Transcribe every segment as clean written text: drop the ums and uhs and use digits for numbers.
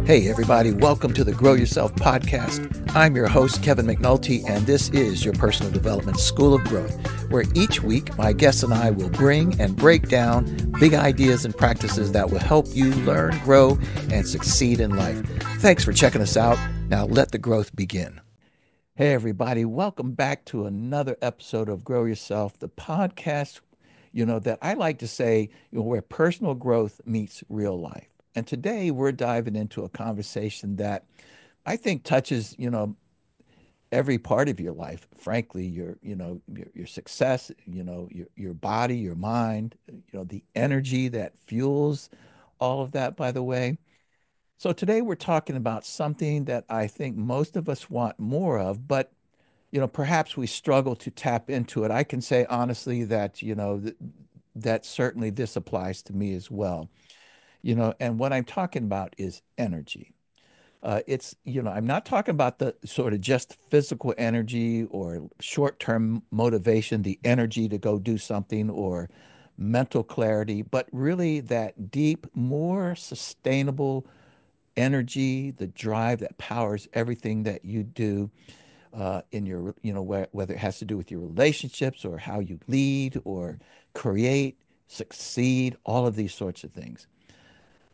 Hey, everybody, welcome to the Grow Yourself podcast. I'm your host, Kevin McNulty, and this is your personal development school of growth, where each week my guests and I will bring and break down big ideas and practices that will help you learn, grow, and succeed in life. Thanks for checking us out. Now let the growth begin. Hey, everybody, welcome back to another episode of Grow Yourself, the podcast, that I like to say, where personal growth meets real life. And today we're diving into a conversation that I think touches, every part of your life. Frankly, your success, your body, your mind, the energy that fuels all of that, by the way. So today we're talking about something that I think most of us want more of, but perhaps we struggle to tap into it. I can say honestly that, that certainly this applies to me as well. And what I'm talking about is energy. I'm not talking about the sort of just physical energy or short-term motivation, the energy to go do something or mental clarity, but really that deep, more sustainable energy, the drive that powers everything that you do in your, whether it has to do with your relationships or how you lead or create, succeed, all of these sorts of things.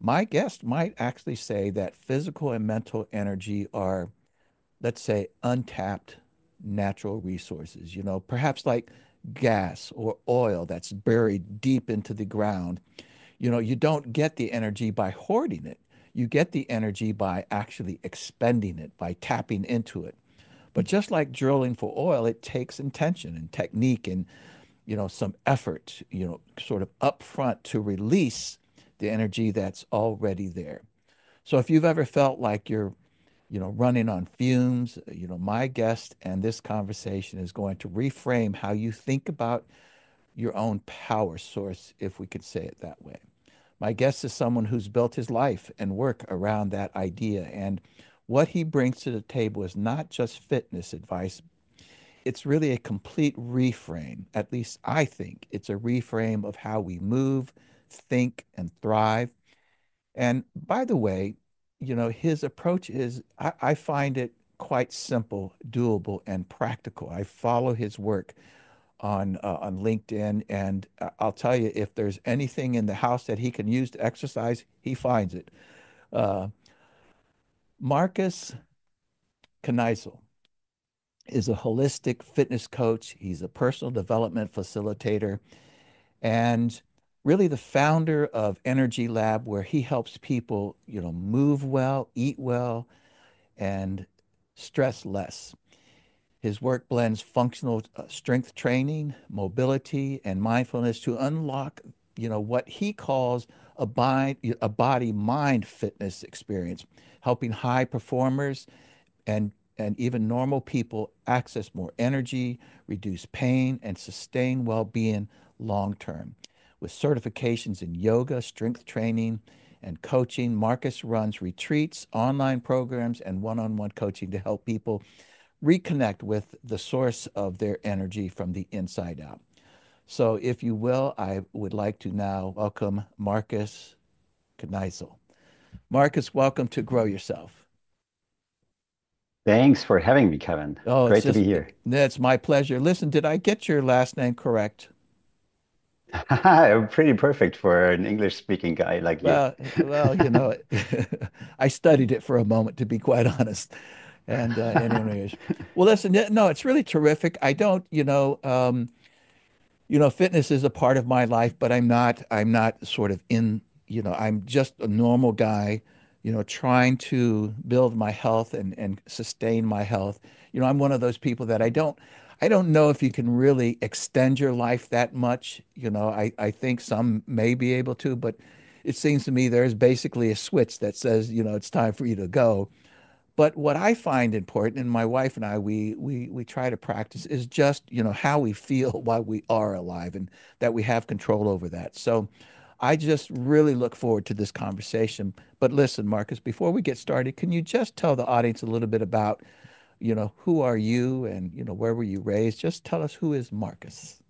My guest might actually say that physical and mental energy are, let's say, untapped natural resources, perhaps like gas or oil that's buried deep into the ground. You don't get the energy by hoarding it. You get the energy by actually expending it, by tapping into it. But just like drilling for oil, it takes intention and technique and, some effort, sort of upfront to release the energy that's already there. So if you've ever felt like you're, running on fumes, my guest and this conversation is going to reframe how you think about your own power source, if we could say it that way. My guest is someone who's built his life and work around that idea. And what he brings to the table is not just fitness advice, it's really a complete reframe. At least I think it's a reframe of how we move, think, and thrive. And by the way, his approach is, I find it quite simple, doable, and practical. I follow his work on LinkedIn, and I'll tell you, if there's anything in the house that he can use to exercise, he finds it. Uh, Markus Kneissl is a holistic fitness coach. He's a personal development facilitator and really the founder of Energy Lab, where he helps people, move well, eat well, and stress less. His work blends functional strength training, mobility, and mindfulness to unlock, what he calls a body mind fitness experience, helping high performers and even normal people access more energy, reduce pain, and sustain well-being long term. With certifications in yoga, strength training, and coaching, Marcus runs retreats, online programs, and one-on-one coaching to help people reconnect with the source of their energy from the inside out. So, if you will, I would like to now welcome Markus Kneissl. Marcus, welcome to Grow Yourself. Thanks for having me, Kevin. Oh, Great to be here. that's my pleasure. Listen, did I get your last name correct? Pretty perfect for an English-speaking guy like you. Well, I studied it for a moment, to be quite honest. And anyways, well, listen, no, it's really terrific. I don't, fitness is a part of my life, but I'm not sort of in, I'm just a normal guy, trying to build my health and sustain my health. I'm one of those people that I don't know if you can really extend your life that much. I think some may be able to, but it seems to me there's basically a switch that says, it's time for you to go. But what I find important, and my wife and I, we try to practice, is just, how we feel while we are alive and that we have control over that. So I just really look forward to this conversation. But listen, Marcus, before we get started, can you just tell the audience a little bit about, who are you and, where were you raised? Just tell us, who is Marcus?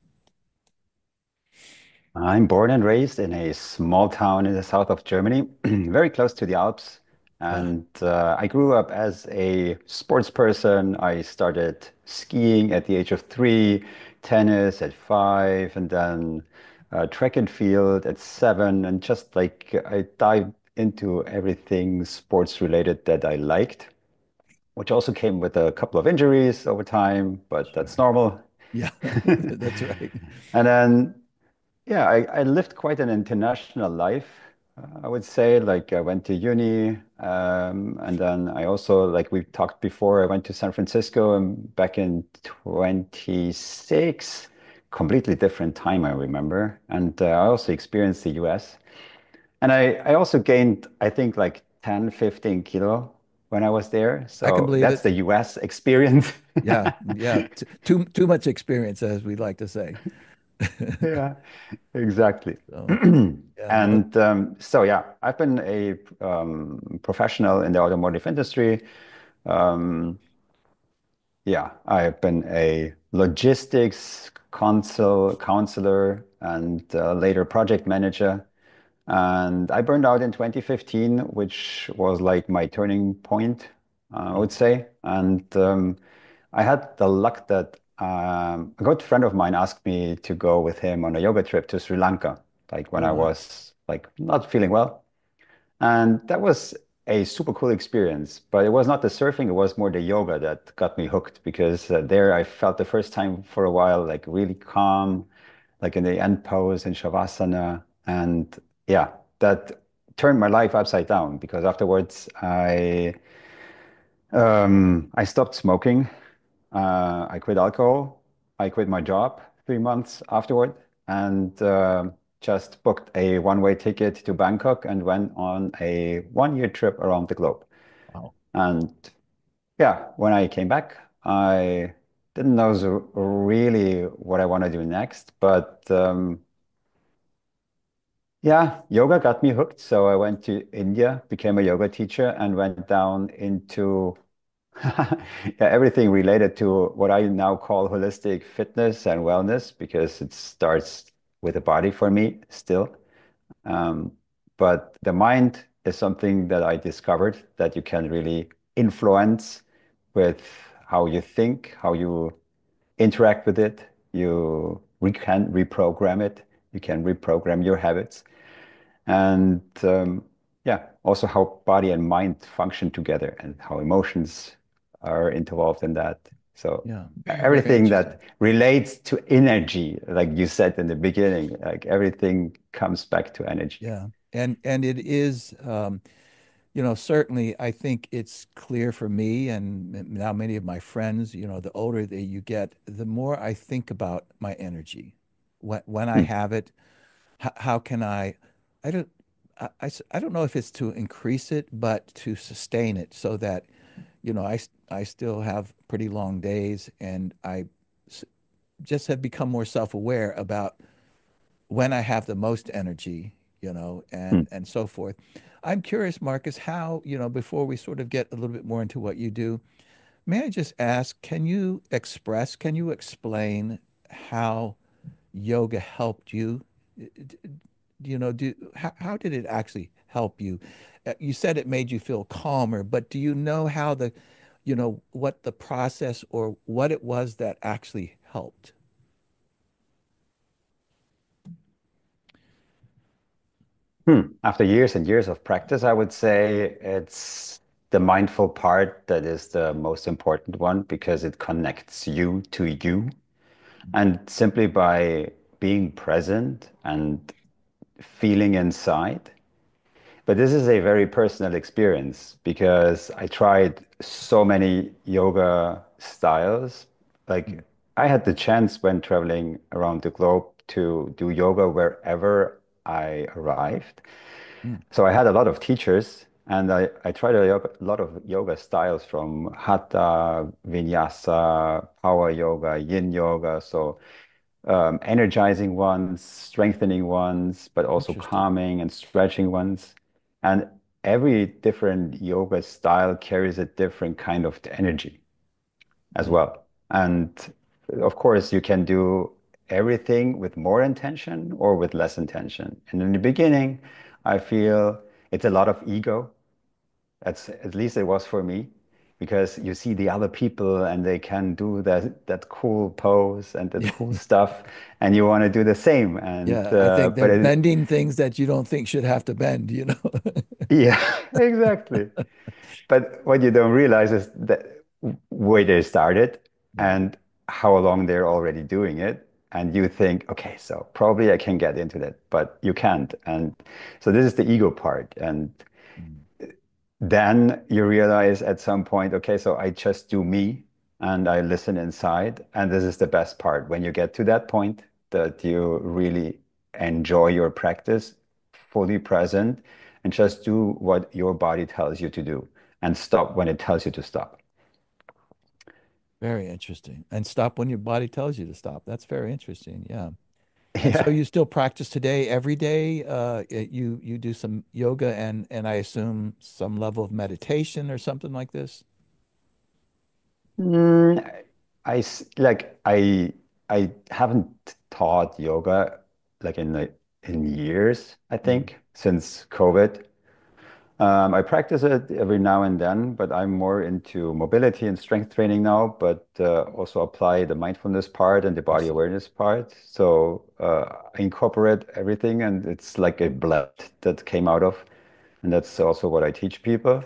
I'm born and raised in a small town in the south of Germany, very close to the Alps. Yeah. And I grew up as a sports person. I started skiing at the age of 3, tennis at 5, and then track and field at 7. And just like I dived into everything sports related that I liked, which also came with a couple of injuries over time, but that's Sure. normal. Yeah, that's right. And then yeah, I lived quite an international life. I would say, like I went to uni, and then I also, like we talked before, I went to San Francisco back in 26, completely different time, I remember. And I also experienced the US. And I also gained, I think, like 10, 15 kilo when I was there. I can So believe that's it. the US experience. Yeah, yeah. Too much experience, as we like to say. Yeah, exactly. So, yeah, no, And so, yeah, I've been a professional in the automotive industry. Um, yeah, I've been a logistics counselor and later project manager. And I burned out in 2015, which was like my turning point, I mm, would say. And I had the luck that a good friend of mine asked me to go with him on a yoga trip to Sri Lanka, like when oh I wow, was like not feeling well. And that was a super cool experience. But it was not the surfing, it was more the yoga that got me hooked because there I felt the first time for a while like really calm, like in the end pose in Shavasana. And yeah, that turned my life upside down because afterwards I stopped smoking. I quit alcohol. I quit my job 3 months afterward and just booked a one-way ticket to Bangkok and went on a one-year trip around the globe. wow, And yeah, when I came back, I didn't know really what I want to do next, but yeah, yoga got me hooked. So I went to India, became a yoga teacher, and went down into yeah, everything related to what I now call holistic fitness and wellness because it starts with the body for me still. Um, but the mind is something that I discovered that you can really influence with how you think, how you interact with it. Can reprogram it. You can reprogram your habits. And yeah, also how body and mind function together and how emotions are involved in that. So yeah, very everything interesting. that relates to energy, like you said in the beginning, like everything comes back to energy. Yeah, and it is, certainly, I think it's clear for me and now many of my friends, the older that you get, the more I think about my energy. When I Hmm. have it, how can I don't, I don't know if it's to increase it, but to sustain it so that, I still have pretty long days and s- just have become more self-aware about when I have the most energy, Hmm. and so forth. I'm curious, Marcus, how, before we sort of get a little bit more into what you do, may I just ask, can you explain how yoga helped you? How did it actually help you? You said it made you feel calmer, but do you know how what the process or what it was that actually helped? After years and years of practice, I would say it's the mindful part that is the most important one because it connects you to you. And simply by being present and feeling inside. But this is a very personal experience because I tried so many yoga styles. Like I had the chance when traveling around the globe to do yoga wherever I arrived. Mm, So I had a lot of teachers and I tried lot of yoga styles from Hatha, Vinyasa, power yoga, yin yoga. So energizing ones, strengthening ones, but also interesting. calming and stretching ones. And every different yoga style carries a different kind of energy as Mm, well. And of course, you can do everything with more intention or with less intention. And in the beginning, I feel it's a lot of ego That's at least it was for me, because you see the other people and they can do that cool pose and that Yeah. cool stuff, and you want to do the same. And Yeah, I think they're but it, bending things that you don't think should have to bend, you know? yeah, exactly. But what you don't realize is that where they started Yeah, and how long they're already doing it. And you think, okay, so probably I can get into that, but you can't. And so this is the ego part. And mm, then you realize at some point, okay, so I just do me and I listen inside. And this is the best part. When you get to that point that you really enjoy your practice, fully present, and just do what your body tells you to do and stop when it tells you to stop. very interesting. And stop when your body tells you to stop. That's very interesting. Yeah. And so Yeah. you still practice today every day. You do some yoga and I assume some level of meditation or something like this. Mm, I haven't taught yoga like in years, I Mm, think, since COVID. I practice it every now and then, but I'm more into mobility and strength training now, but also apply the mindfulness part and the I body see. awareness part. So I incorporate everything, and it's like a blend that came out of, and that's also what I teach people.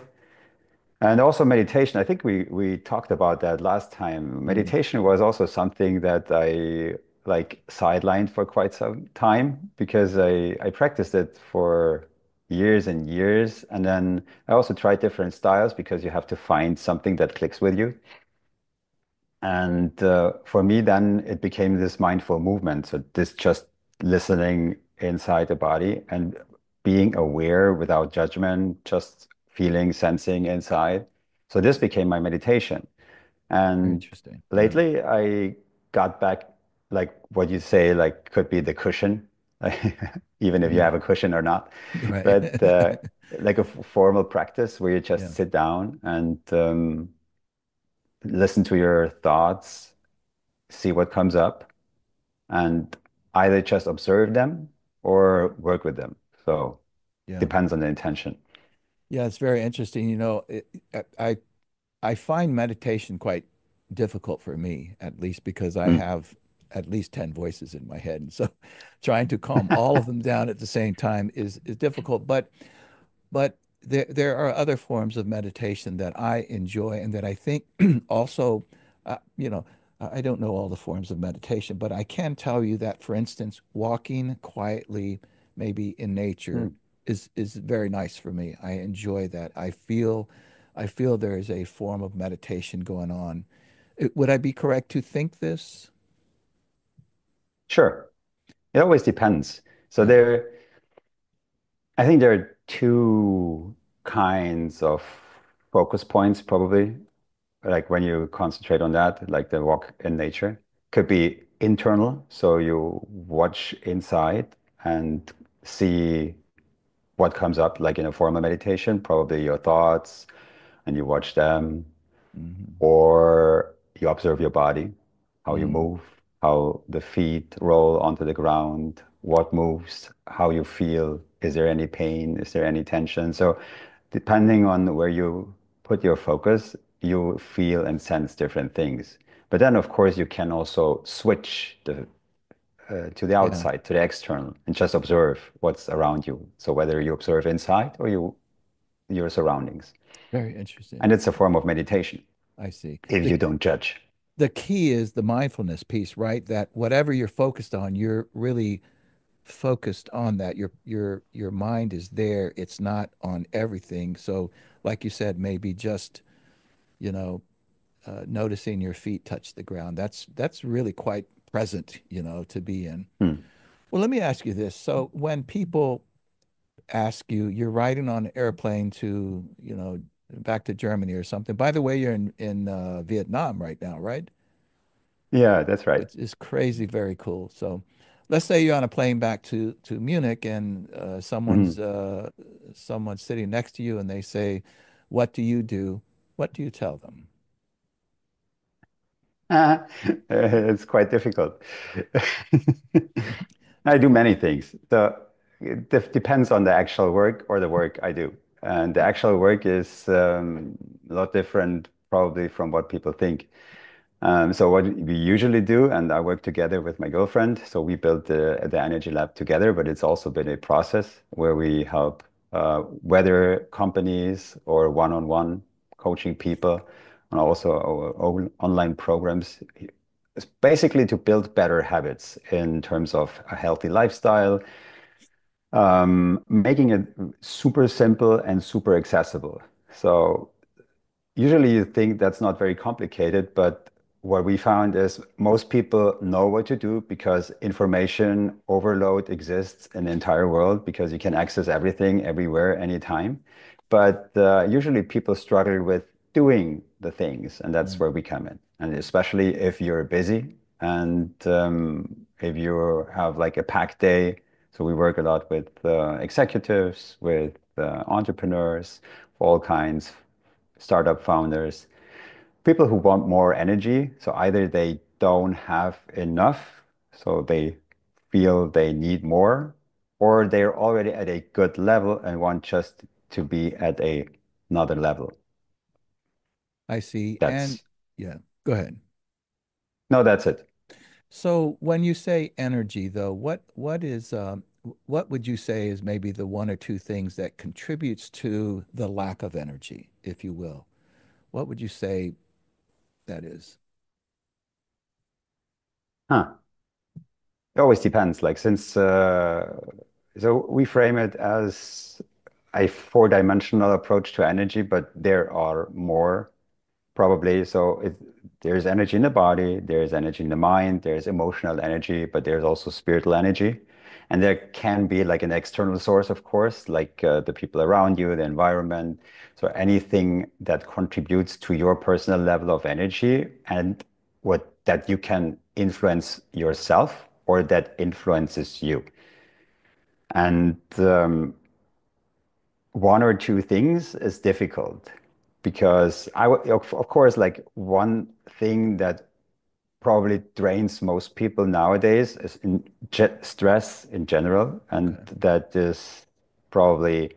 And also meditation. I think we talked about that last time. Mm, Meditation was also something that I like sidelined for quite some time, because I practiced it for years and years. And then I also tried different styles, because you have to find something that clicks with you. And for me, then it became this mindful movement. So this just listening inside the body and being aware without judgment, just feeling, sensing inside. So this became my meditation. very And interesting. Yeah. lately I got back, like what you say, like could be the cushion, even if you have Mm, a cushion or not, right. but like a formal practice where you just Yeah. sit down and listen to your thoughts, see what comes up, and either just observe them or work with them. So Yeah. depends on the intention. Yeah, it's very interesting. I find meditation quite difficult for me, at least because I Mm. have at least 10 voices in my head. And so trying to calm all of them down at the same time is difficult. But there are other forms of meditation that I enjoy and that I think also, you know, I don't know all the forms of meditation, but I can tell you that, for instance, walking quietly, maybe in nature, Mm. is very nice for me. I enjoy that. I feel there is a form of meditation going on. Would I be correct to think this? Sure. It always depends. So Yeah. I think there are two kinds of focus points, probably, like when you concentrate on that, like the walk in nature. Could be internal, so you watch inside and see what comes up, like in a formal meditation, probably your thoughts, and you watch them, Hmm. or you observe your body, how you Mm. move, how the feet roll onto the ground, what moves, how you feel. Is there any pain? Is there any tension? So, depending on where you put your focus, you feel and sense different things. But then, of course, you can also switch to the Yeah. outside, to the external, and just observe what's around you. So whether you observe inside or your surroundings. Very interesting. And it's a form of meditation I see. if you don't judge. The key is the mindfulness piece, right? That whatever you're focused on, you're really focused on that. Your mind is there. It's not on everything. So, like you said, maybe just, you know, noticing your feet touch the ground. That's really quite present, to be in. Hmm. Well, let me ask you this. So, when people ask you, you're riding on an airplane to, back to Germany or something. By the way, you're in Vietnam right now, right? Yeah, that's right. It's crazy, very cool. So, let's say you're on a plane back to Munich, and Mhm. someone's sitting next to you, and they say, "What do you do?" What do you tell them? It's quite difficult. I do many things. It depends on the actual work or the work I do. And the actual work is a lot different probably from what people think. So what we usually do, and I work together with my girlfriend, so we built the Energy Lab together, but it's also been a process where we help whether companies or one-on-one coaching people, and also our own online programs. It's basically to build better habits in terms of a healthy lifestyle, making it super simple and super accessible. So usually you think that's not very complicated, but what we found is most people know what to do because information overload exists in the entire world because you can access everything everywhere, anytime. But usually people struggle with doing the things, and that's Mm. where we come in. And especially if you're busy and if you have like a packed day. So we work a lot with executives, with entrepreneurs, of all kinds, startup founders, people who want more energy. So either they don't have enough, so they feel they need more, or they're already at a good level and want just to be at another level. I see. And That's yeah, go ahead. no, that's it. So when you say energy, though, what would you say is maybe the one or two things that contributes to the lack of energy, if you will? What would you say that is? Huh. It always depends. Like since so we frame it as a four-dimensional approach to energy, but there are more. Probably. There's energy in the body, there's energy in the mind, there's emotional energy, but there's also spiritual energy. And there can be like an external source, of course, like the people around you, the environment. So anything that contributes to your personal level of energy and what that you can influence yourself or that influences you. And one or two things is difficult because of course, like one thing that probably drains most people nowadays is stress in general, and Okay. that is probably,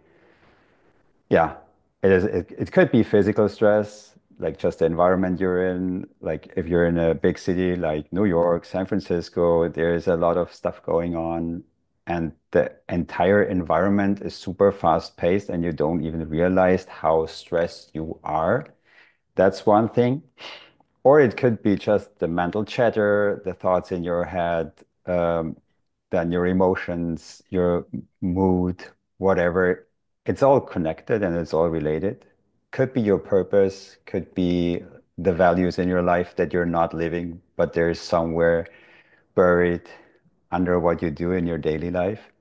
yeah, it is. It could be physical stress, like just the environment you're in. Like if you're in a big city like New York, San Francisco, there's a lot of stuff going on, and the entire environment is super fast paced, and you don't even realize how stressed you are. That's one thing. Or it could be just the mental chatter, the thoughts in your head, um, then your emotions, your mood, whatever. It's all connected and it's all related. Could be your purpose, could be the values in your life that you're not living, but there's somewhere buried under what you do in your daily life.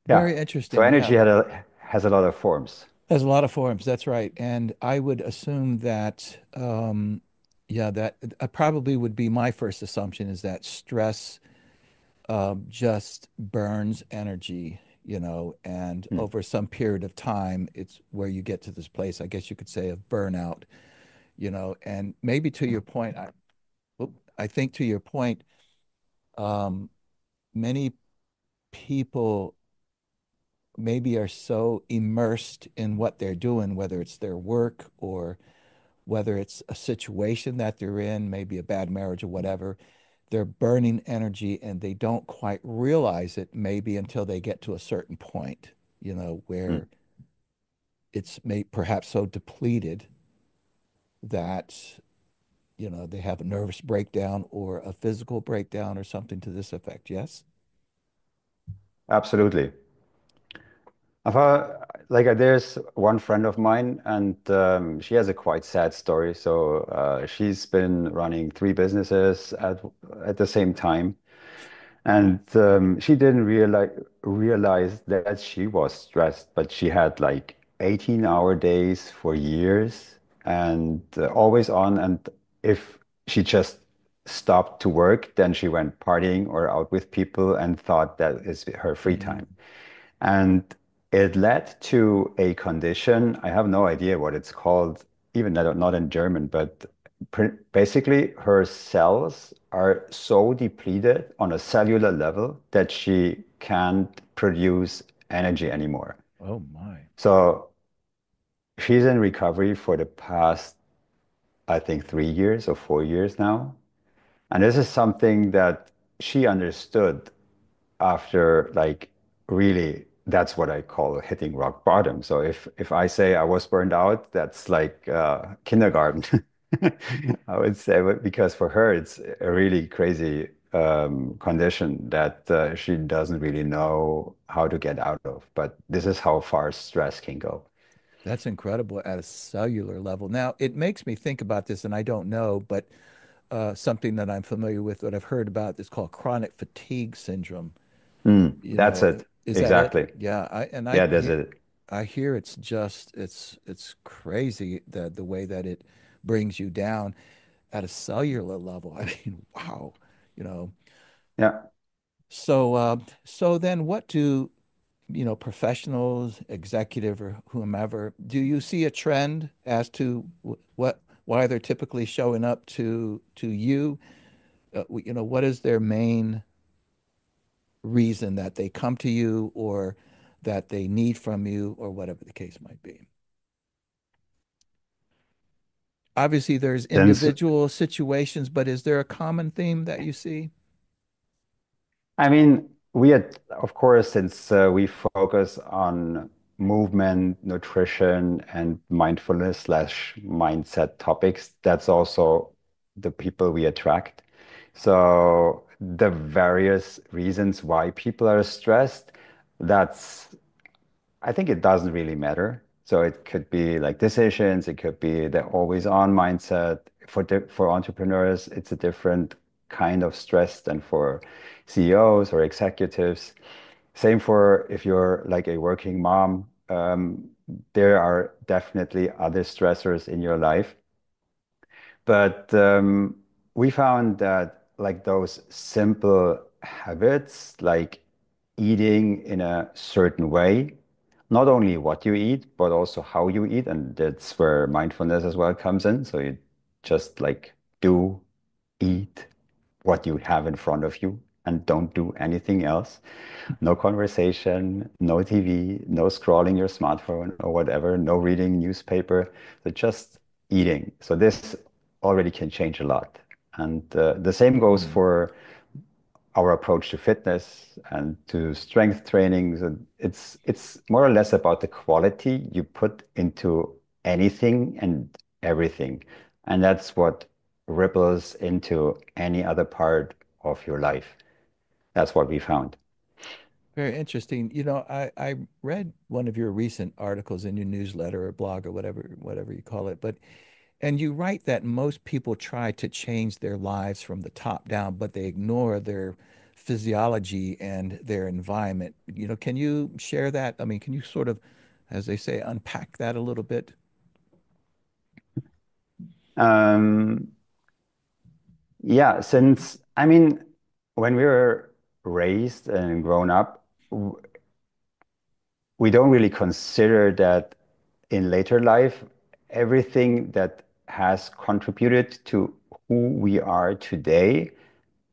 Yeah. Very So interesting. energy Yeah. has a lot of forms. There's a lot of forms. That's right. And I would assume that, yeah, that probably would be my first assumption is that stress just burns energy, and Hmm. over some period of time, it's where you get to this place, I guess you could say, of burnout, and maybe to your point, I think to your point, um, many people maybe are so immersed in what they're doing, whether it's their work or whether it's a situation that they're in, maybe a bad marriage or whatever, they're burning energy and they don't quite realize it maybe until they get to a certain point, Hmm. where it's perhaps so depleted that, they have a nervous breakdown or a physical breakdown or something to this effect. Yes? Absolutely. There's one friend of mine, and she has a quite sad story. So she's been running three businesses at the same time, and she didn't realize that she was stressed, but she had like 18-hour days for years and always on. And if she just stopped to work, then she went partying or out with people and thought that is her free Mm. time. And it led to a condition. I have no idea what it's called, even not in German, but basically her cells are so depleted on a cellular level that she can't produce energy anymore. Oh my. So she's in recovery for the past, I think, 3 years or 4 years now. And this is something that she understood after, like, really, that's what I call hitting rock bottom. So if I say I was burned out, that's like kindergarten. I would say, but because for her it's a really crazy condition that she doesn't really know how to get out of. But this is how far stress can go. That's incredible at a cellular level. Now, it makes me think about this, and I don't know, but something that I'm familiar with, what I've heard about, is called chronic fatigue syndrome. That's it. Is that it? Exactly. Yeah, Yeah, that's it. I hear it's just it's crazy the way that it brings you down at a cellular level. I mean, wow, you know. Yeah. So then what do professionals, executive or whomever, do you see a trend as to what why they're typically showing up to you? What is their main reason that they come to you or that they need from you or whatever the case might be? Obviously, there's Since individual situations, but is there a common theme that you see? I mean, we had, of course, since we focus on movement, nutrition, and mindfulness slash mindset topics, that's also the people we attract. So the various reasons why people are stressed, that's I think it doesn't really matter. So it could be like decisions, it could be the always on mindset. For entrepreneurs, it's a different kind of stress than for CEOs or executives. Same for if you're like a working mom. There are definitely other stressors in your life. But we found that like those simple habits, like eating in a certain way, not only what you eat, but also how you eat. And that's where mindfulness as well comes in. So you just like do eat what you have in front of you and don't do anything else. No conversation, no TV, no scrolling your smartphone or whatever, no reading newspaper, so just eating. So this already can change a lot. And the same goes Hmm. for our approach to fitness and to strength training. So it's more or less about the quality you put into anything and everything. And that's what ripples into any other part of your life. That's what we found. Very interesting. I read one of your recent articles in your newsletter or blog or whatever you call it, but and you write that most people try to change their lives from the top down, but they ignore their physiology and their environment. Can you share that? I mean, can you sort of, as they say, unpack that a little bit? Um, yeah, since I mean, when we were raised and grown up, we don't really consider that in later life, everything that has contributed to who we are today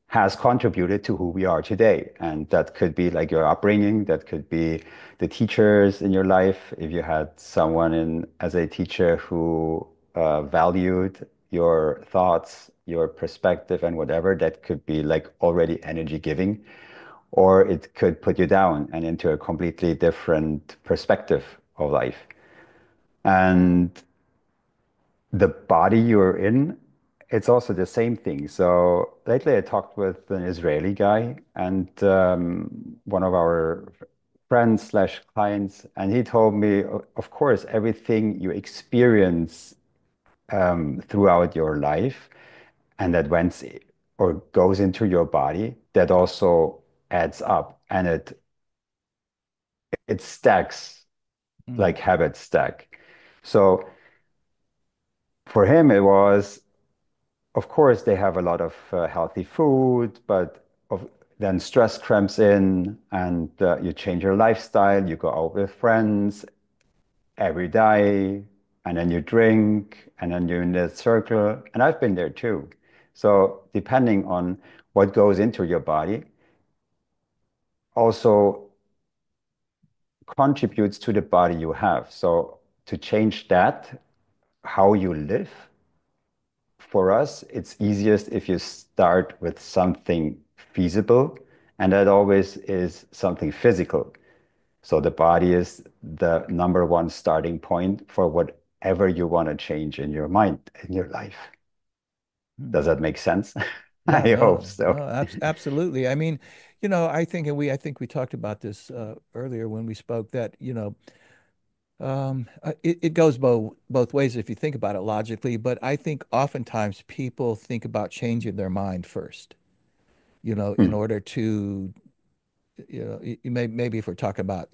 has contributed to who we are today. And that could be like your upbringing, that could be the teachers in your life. If you had someone in as a teacher who valued your thoughts, your perspective, and whatever, that could be like already energy giving, or it could put you down and into a completely different perspective of life. And the body you're in, it's also the same thing. So lately I talked with an Israeli guy and one of our friends slash clients, and he told me, of course, everything you experience throughout your life and that went or goes into your body, that also adds up and it stacks Mm. like habits stack. So for him, it was of course, they have a lot of healthy food, but then stress cramps in and you change your lifestyle. You go out with friends every day, and then you drink, and then you're in that circle. And I've been there too. So, depending on what goes into your body, also contributes to the body you have. So to change that, how you live, for us, it's easiest if you start with something feasible, and that always is something physical. So the body is the number one starting point for whatever you want to change in your mind, in your life. Hmm. Does that make sense? Yeah, I hope no, so. no, absolutely. I mean, I think we talked about this earlier when we spoke that, it goes both ways if you think about it logically, but I think oftentimes people think about changing their mind first, in Hmm. order to, maybe if we're talking about,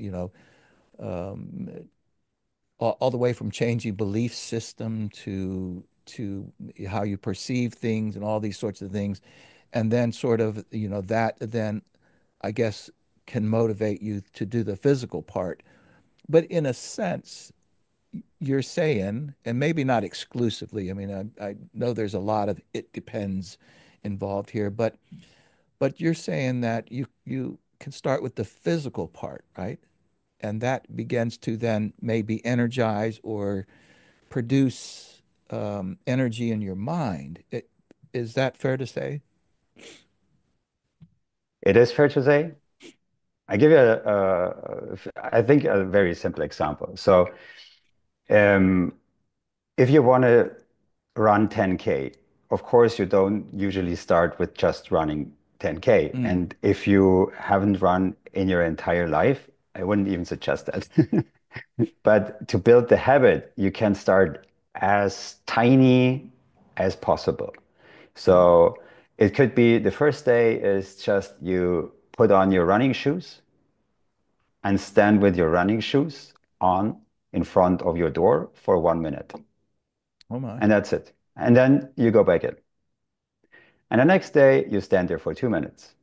um, all the way from changing belief system to how you perceive things and all these sorts of things, and then sort of, that then I guess can motivate you to do the physical part. But in a sense, you're saying, and maybe not exclusively, I mean, I know there's a lot of it depends involved here, but you're saying that you can start with the physical part, right? And that begins to then maybe energize or produce energy in your mind. Is that fair to say? It is fair to say. I give you I think a very simple example. So, um, if you want to run 10K, of course, you don't usually start with just running 10K. Mm, And if you haven't run in your entire life, I wouldn't even suggest that. But to build the habit, you can start as tiny as possible. mm. So it could be the first day is just you put on your running shoes and stand with your running shoes on in front of your door for 1 minute. Oh my. And that's it. And then you go back in. And the next day, you stand there for 2 minutes.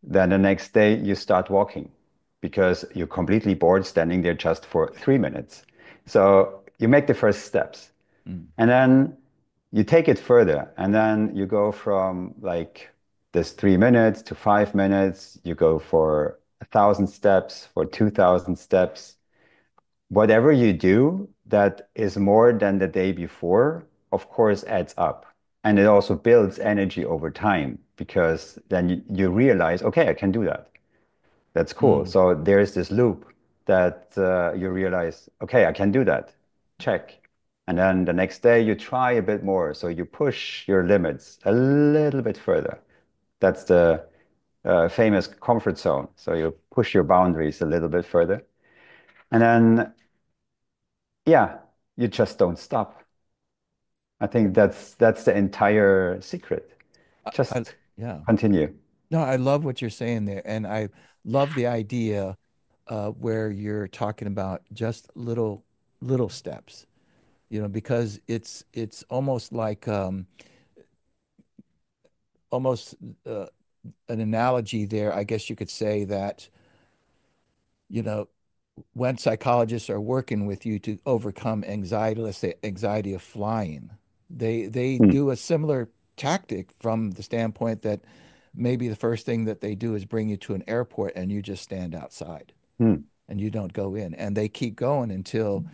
Then the next day, you start walking because you're completely bored standing there just for 3 minutes. So you make the first steps. Mm. And then you take it further. And then you go from like this 3 minutes to 5 minutes. You go for 1,000 steps, for 2,000 steps. Whatever you do that is more than the day before, of course, adds up. And it also builds energy over time because then you realize, okay, I can do that. That's cool. Mm. So there's this loop that you realize, okay, I can do that. Check. And then the next day you try a bit more. So you push your limits a little bit further. That's the famous comfort zone. So you push your boundaries a little bit further. And then yeah, you just don't stop. I think that's the entire secret. I Just yeah. continue. No, I love what you're saying there, and I love the idea where you're talking about just little steps, because it's almost like almost uh, an analogy there. I guess you could say that, you know, when psychologists are working with you to overcome anxiety, let's say anxiety of flying, they Hmm, do a similar tactic from the standpoint that maybe the first thing that they do is bring you to an airport and you just stand outside hmm. and you don't go in. And they keep going until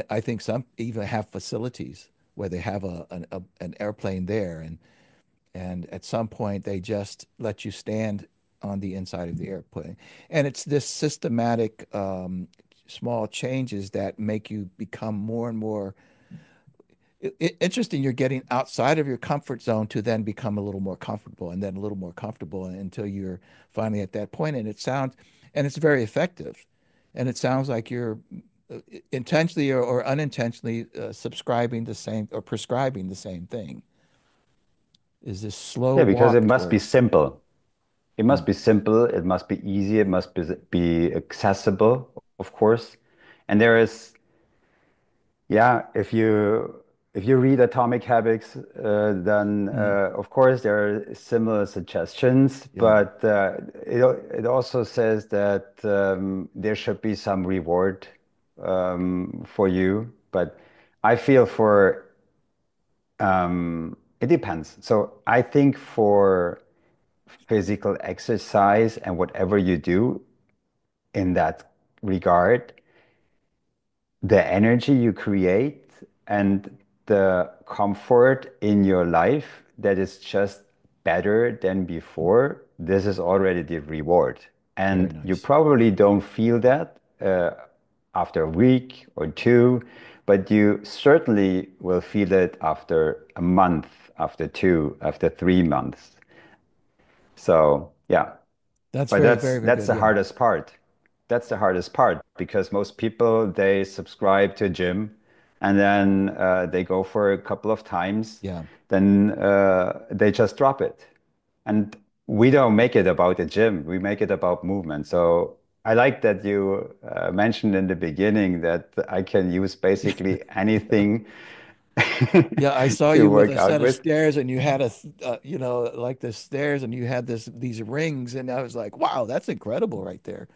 I think some even have facilities where they have an airplane there, and at some point they just let you stand on the inside of the airplane. And it's this systematic small changes that make you become more and more interesting. You're getting outside of your comfort zone to then become a little more comfortable and then a little more comfortable until you're finally at that point. And it's very effective. And it sounds like you're intentionally or unintentionally subscribing the same or prescribing the same thing, is this slow Yeah, because it walk must be towards. simple. It Mm, must be simple. It must be easy. It must be accessible, of course. And there is, yeah, if you read Atomic Habits, then mm, of course there are similar suggestions, yeah. but it also says that there should be some reward for you. But I feel for it depends. So I think for physical exercise and whatever you do in that regard the energy you create and the comfort in your life that is just better than before, this is already the reward. Very And you nice. probably don't feel that after a week or two, but you certainly will feel it after a month, after two, after 3 months. So, yeah. That's But very, that's very, very that's good. the Yeah. hardest part. That's the hardest part because most people they subscribe to a gym and then they go for a couple of times, Yeah. then they just drop it. And we don't make it about the gym. We make it about movement. So I like that you mentioned in the beginning that I can use basically anything Yeah, I saw to you with work a out set of with. stairs and you had like the stairs and you had these rings and I was like, wow, that's incredible right there.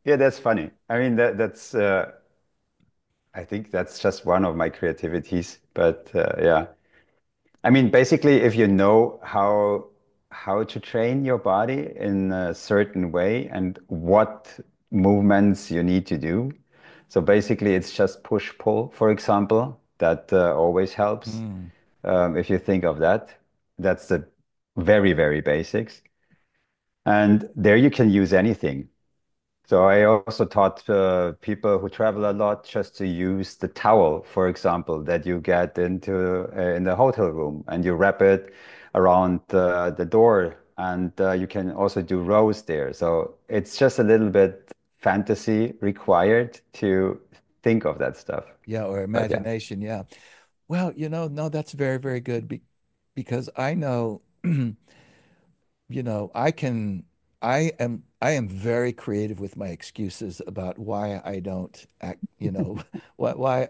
Yeah, that's funny. I mean that's I think that's just one of my creativities. But yeah, I mean, basically, if you know how to train your body in a certain way and what movements you need to do. So basically, it's just push pull, for example, that always helps. Mm. If you think of that, that's the very, very basics. And there you can use anything. So I also taught people who travel a lot just to use the towel, for example, that you get into in the hotel room and you wrap it around the door and you can also do rows there. So it's just a little bit fantasy required to think of that stuff. Yeah, or But yeah. imagination. Yeah. Well, no, that's very, very good because I know, I am very creative with my excuses about why I don't act, why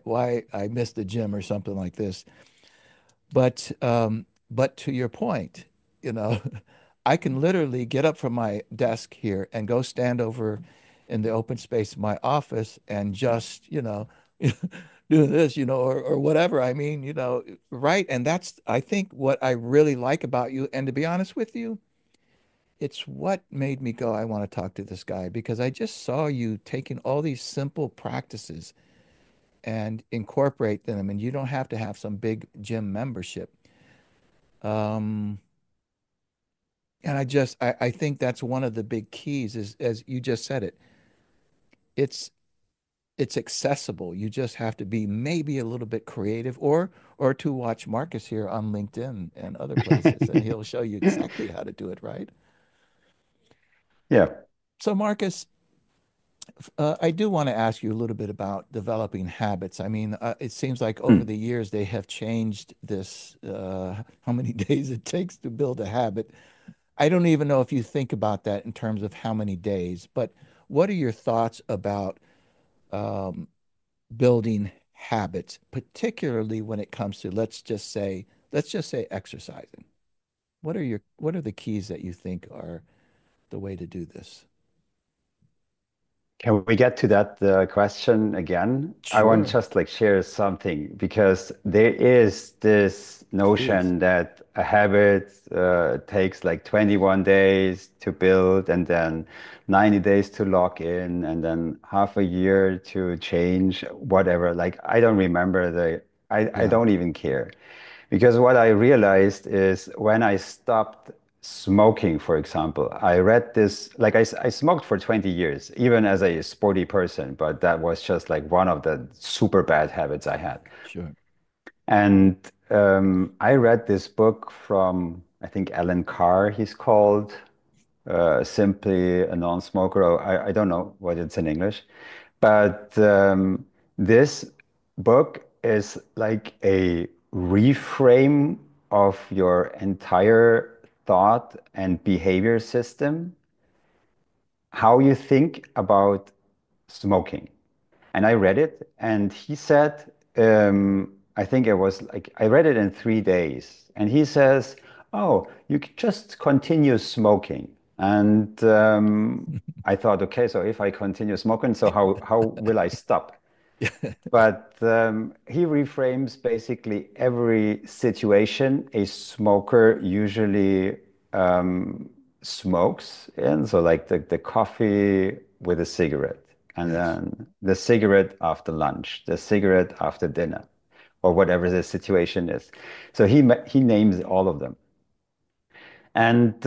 I missed the gym or something like this. But to your point, you know, I can literally get up from my desk here and go stand over in the open space of my office and just, do this, or whatever. I mean, right. And that's, I think, what I really like about you. And to be honest with you, it's what made me go, I want to talk to this guy because I just saw you taking all these simple practices and incorporate them. And you don't have to have some big gym membership. Um, and I think that's one of the big keys is, as you just said it, it's it's accessible. You just have to be maybe a little bit creative or to watch Marcus here on LinkedIn and other places, and he'll show you exactly how to do it, right? Yeah. So Marcus, I do want to ask you a little bit about developing habits. I mean, it seems like over Hmm. the years they have changed this, how many days it takes to build a habit. I don't even know if you think about that in terms of how many days, but what are your thoughts about um, building habits, particularly when it comes to let's just say exercising? What are the keys that you think are the way to do this? Can we get to that question again? I want to Sure, just like share something because there is this please. notion that a habit takes like 21 days to build and then 90 days to lock in and then half a year to change, whatever. Like I don't remember I Yeah, don't even care. Because what I realized is when I stopped smoking, for example, I read this, like I smoked for 20 years, even as a sporty person, but that was just like one of the super bad habits I had. sure. And I read this book from, I think, Alan Carr, he's called, Simply a Non-Smoker. Or I don't know what it's in English. But this book is like a reframe of your entire thought and behavior system, how you think about smoking. And I read it, and he said, I think it was like, I read it in 3 days. And he says, oh, you can just continue smoking. And I thought, okay, so if I continue smoking, so how will I stop? But he reframes basically every situation a smoker usually smokes in. So, like the coffee with a cigarette, and Yes. then the cigarette after lunch, the cigarette after dinner, or whatever the situation is. So he names all of them. And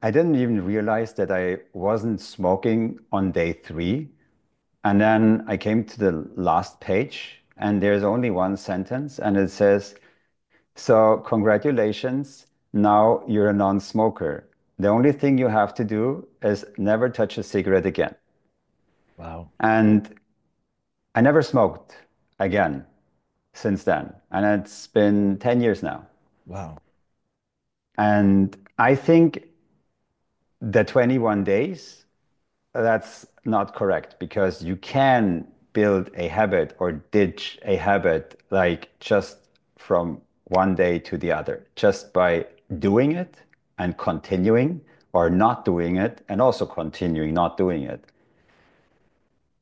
I didn't even realize that I wasn't smoking on day 3. And then I came to the last page, and there's only one sentence, and it says, so congratulations, now you're a non-smoker. The only thing you have to do is never touch a cigarette again. Wow. And I never smoked again since then. And it's been 10 years now. Wow. And I think the 21 days, that's not correct because you can build a habit or ditch a habit like just from one day to the other, just by doing it and continuing, or not doing it and also continuing not doing it.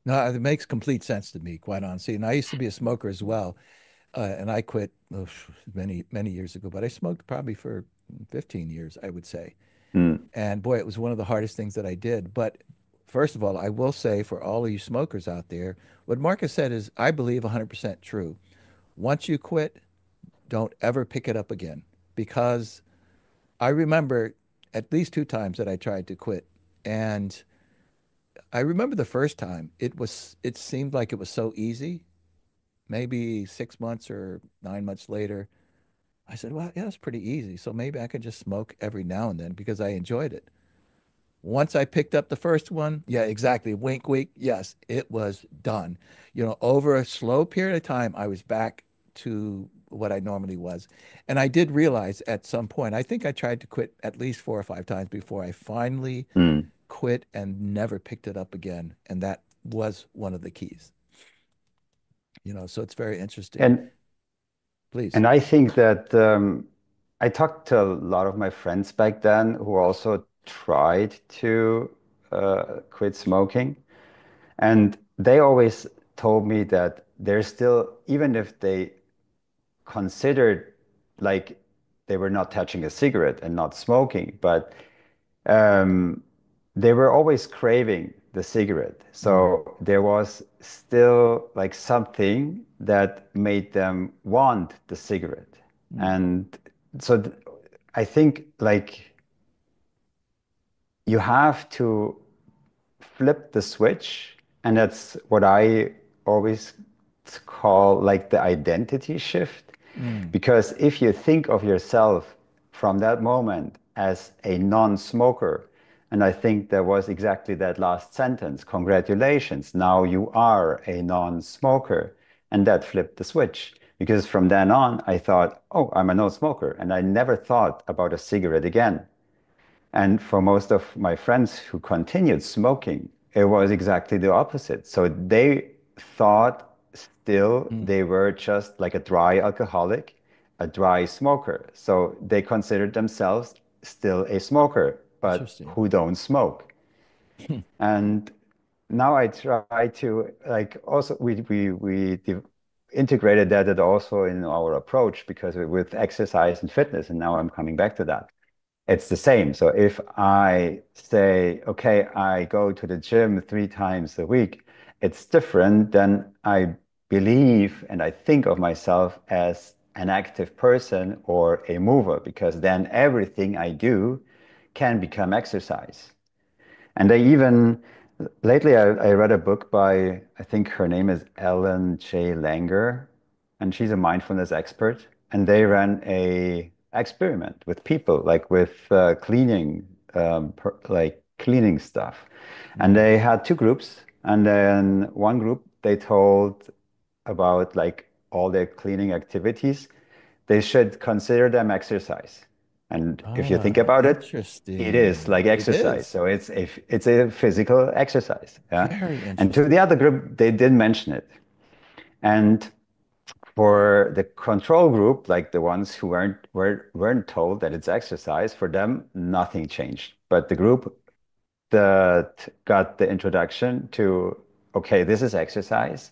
No, it makes complete sense to me, quite honestly. And I used to be a smoker as well. And I quit many, many years ago, but I smoked probably for 15 years, I would say. Mm, And boy, it was one of the hardest things that I did. But first of all, I will say for all of you smokers out there, what Marcus said is, I believe 100% true. Once you quit, don't ever pick it up again. Because I remember at least 2 times that I tried to quit. And I remember the first time, it seemed like it was so easy. Maybe 6 months or 9 months later, I said, well, yeah, it's pretty easy. So maybe I could just smoke every now and then because I enjoyed it. Once I picked up the first one, yeah, exactly. Wink, wink. Yes, it was done. Over a slow period of time, I was back to what I normally was. And I did realize at some point, I think I tried to quit at least 4 or 5 times before I finally mm. quit and never picked it up again. And that was one of the keys. So it's very interesting. And Please. and I think that I talked to a lot of my friends back then who also tried to quit smoking. And they always told me that they're still, even if they considered like they were not touching a cigarette and not smoking, but um, they were always craving the cigarette. Mm, So there was still like something that made them want the cigarette. mm. And so I think like you have to flip the switch, and that's what I always call like the identity shift. Mm. Because if you think of yourself from that moment as a non-smoker, and I think there was exactly that last sentence, congratulations, now you are a non-smoker. And that flipped the switch. Because from then on, I thought, oh, I'm a non-smoker. And I never thought about a cigarette again. And for most of my friends who continued smoking, it was exactly the opposite. So they thought still Mm. they were just like a dry alcoholic, a dry smoker. So they considered themselves still a smoker, but Interesting. who don't smoke. And now I try to like also we integrated that also in our approach because with exercise and fitness, and now I'm coming back to that, it's the same. So if I say, okay, I go to the gym 3 times a week, it's different than I believe and I think of myself as an active person or a mover, because then everything I do can become exercise. And I even lately I read a book by, I think her name is Ellen J. Langer, and she's a mindfulness expert. And they ran a experiment with people, like with cleaning, like cleaning stuff. And Mm. they had 2 groups, and then one group they told about like all their cleaning activities. They should consider them exercise. And if you think Ah, about it, it is interesting. like It exercise. is So it's a physical exercise. Yeah. very And to the interesting. other group, they did mention it. And for the control group, like the ones who weren't told that it's exercise, for them, nothing changed. But the group that got the introduction to, okay, this is exercise,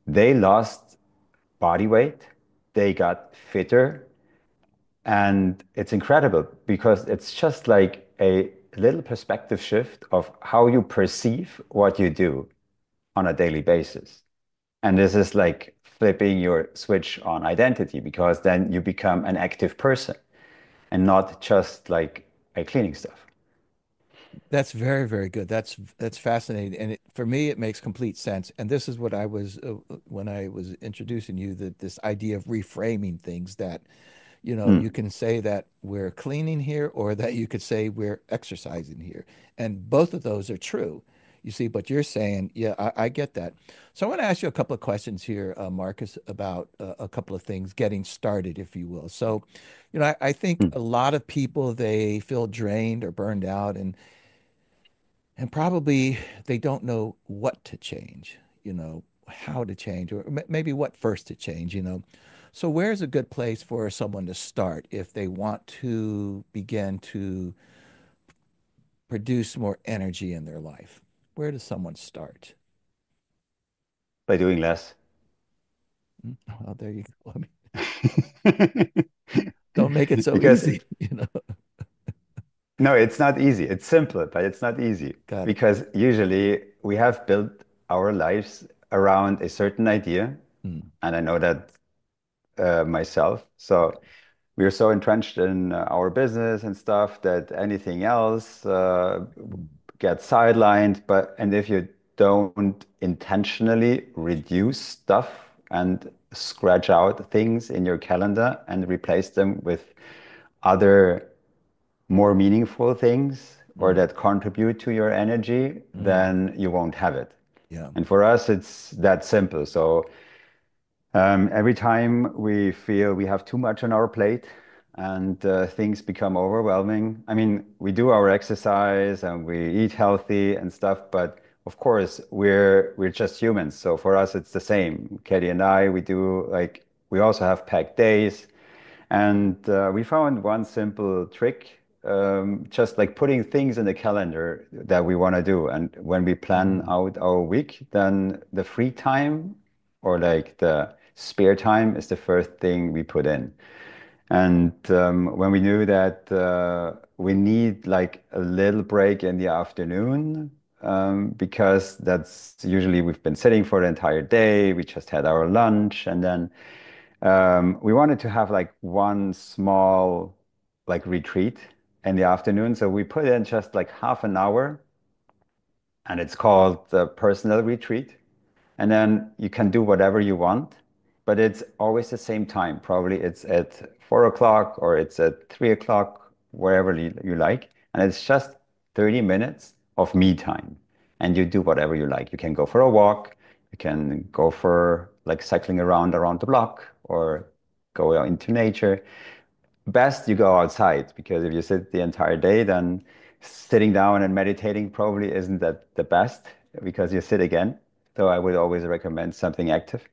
they lost body weight, they got fitter, and it's incredible because it's just like a little perspective shift of how you perceive what you do on a daily basis. And this is like flipping your switch on identity because then you become an active person and not just like a cleaning stuff. That's very, very good. That's fascinating, and for me, it makes complete sense. And this is what I was when I was introducing you that this idea of reframing things. That you Mm. can say that we're cleaning here, or that you could say we're exercising here, and both of those are true. You see, but you're saying, yeah, I get that. So I want to ask you a couple of questions here, Marcus, about a couple of things, getting started, if you will. So, I think Mm. a lot of people they feel drained or burned out, and probably they don't know what to change, how to change, or maybe what first to change. So where's a good place for someone to start if they want to begin to produce more energy in their life? Where does someone start? By doing less. Well, there you go. I mean, don't make it so Because easy, no, it's not easy. It's simple, but it's not easy Got it. because usually we have built our lives around a certain idea, Mm, and I know that myself. So we're so entrenched in our business and stuff that anything else mm, gets sidelined. And if you don't intentionally reduce stuff and scratch out things in your calendar and replace them with other more meaningful things or mm, that contribute to your energy, mm. then you won't have it. Yeah. And for us, it's that simple. So every time we feel we have too much on our plate and things become overwhelming, I mean, we do our exercise and we eat healthy and stuff, but of course, we're just humans. So for us, it's the same. Katie and I, we do like we also have packed days. And we found one simple trick, just like putting things in the calendar that we want to do. And when we plan Mm, out our week, then the free time or like the spare time is the first thing we put in. And when we knew that we need like a little break in the afternoon, because that's usually we've been sitting for the entire day, we just had our lunch, and then we wanted to have like one small like retreat in the afternoon. So we put in just like half an hour and it's called the personal retreat. And then you can do whatever you want, but it's always the same time. Probably it's at 4 o'clock or it's at 3 o'clock, wherever you like. And it's just 30 minutes of me time. And you do whatever you like. You can go for a walk, you can go for like cycling around the block or go out into nature. Best you go outside because if you sit the entire day, then sitting down and meditating probably isn't that the best because you sit again. So I would always recommend something active.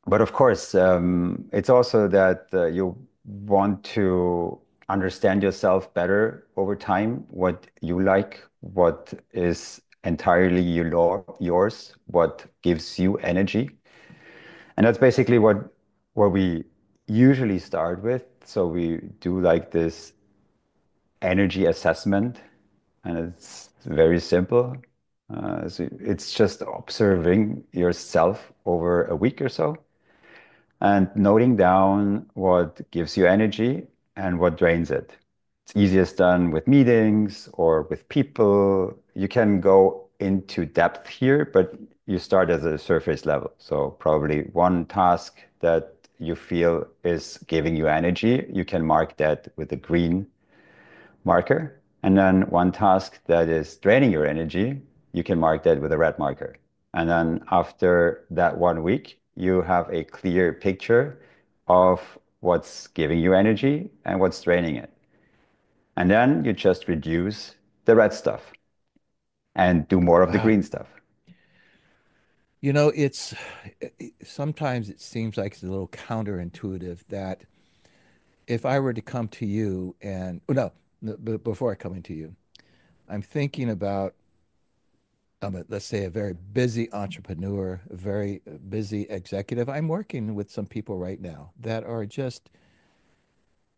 But of course, it's also that you want to understand yourself better over time, what you like, what is entirely yours, what gives you energy. And that's basically what we usually start with. So we do like this energy assessment, and it's very simple. So it's just observing yourself over a week or so and noting down what gives you energy and what drains it. It's easiest done with meetings or with people. You can go into depth here, but you start at a surface level. So probably one task that you feel is giving you energy, you can mark that with a green marker. And then one task that is draining your energy, you can mark that with a red marker. And then after that 1 week, you have a clear picture of what's giving you energy and what's draining it. And then you just reduce the red stuff and do more of the wow. green stuff. It's sometimes it seems like it's a little counterintuitive that if I were to come to you and, oh, no, before I come into you, I'm thinking about, let's say, a very busy entrepreneur, a very busy executive. I'm working with some people right now that are just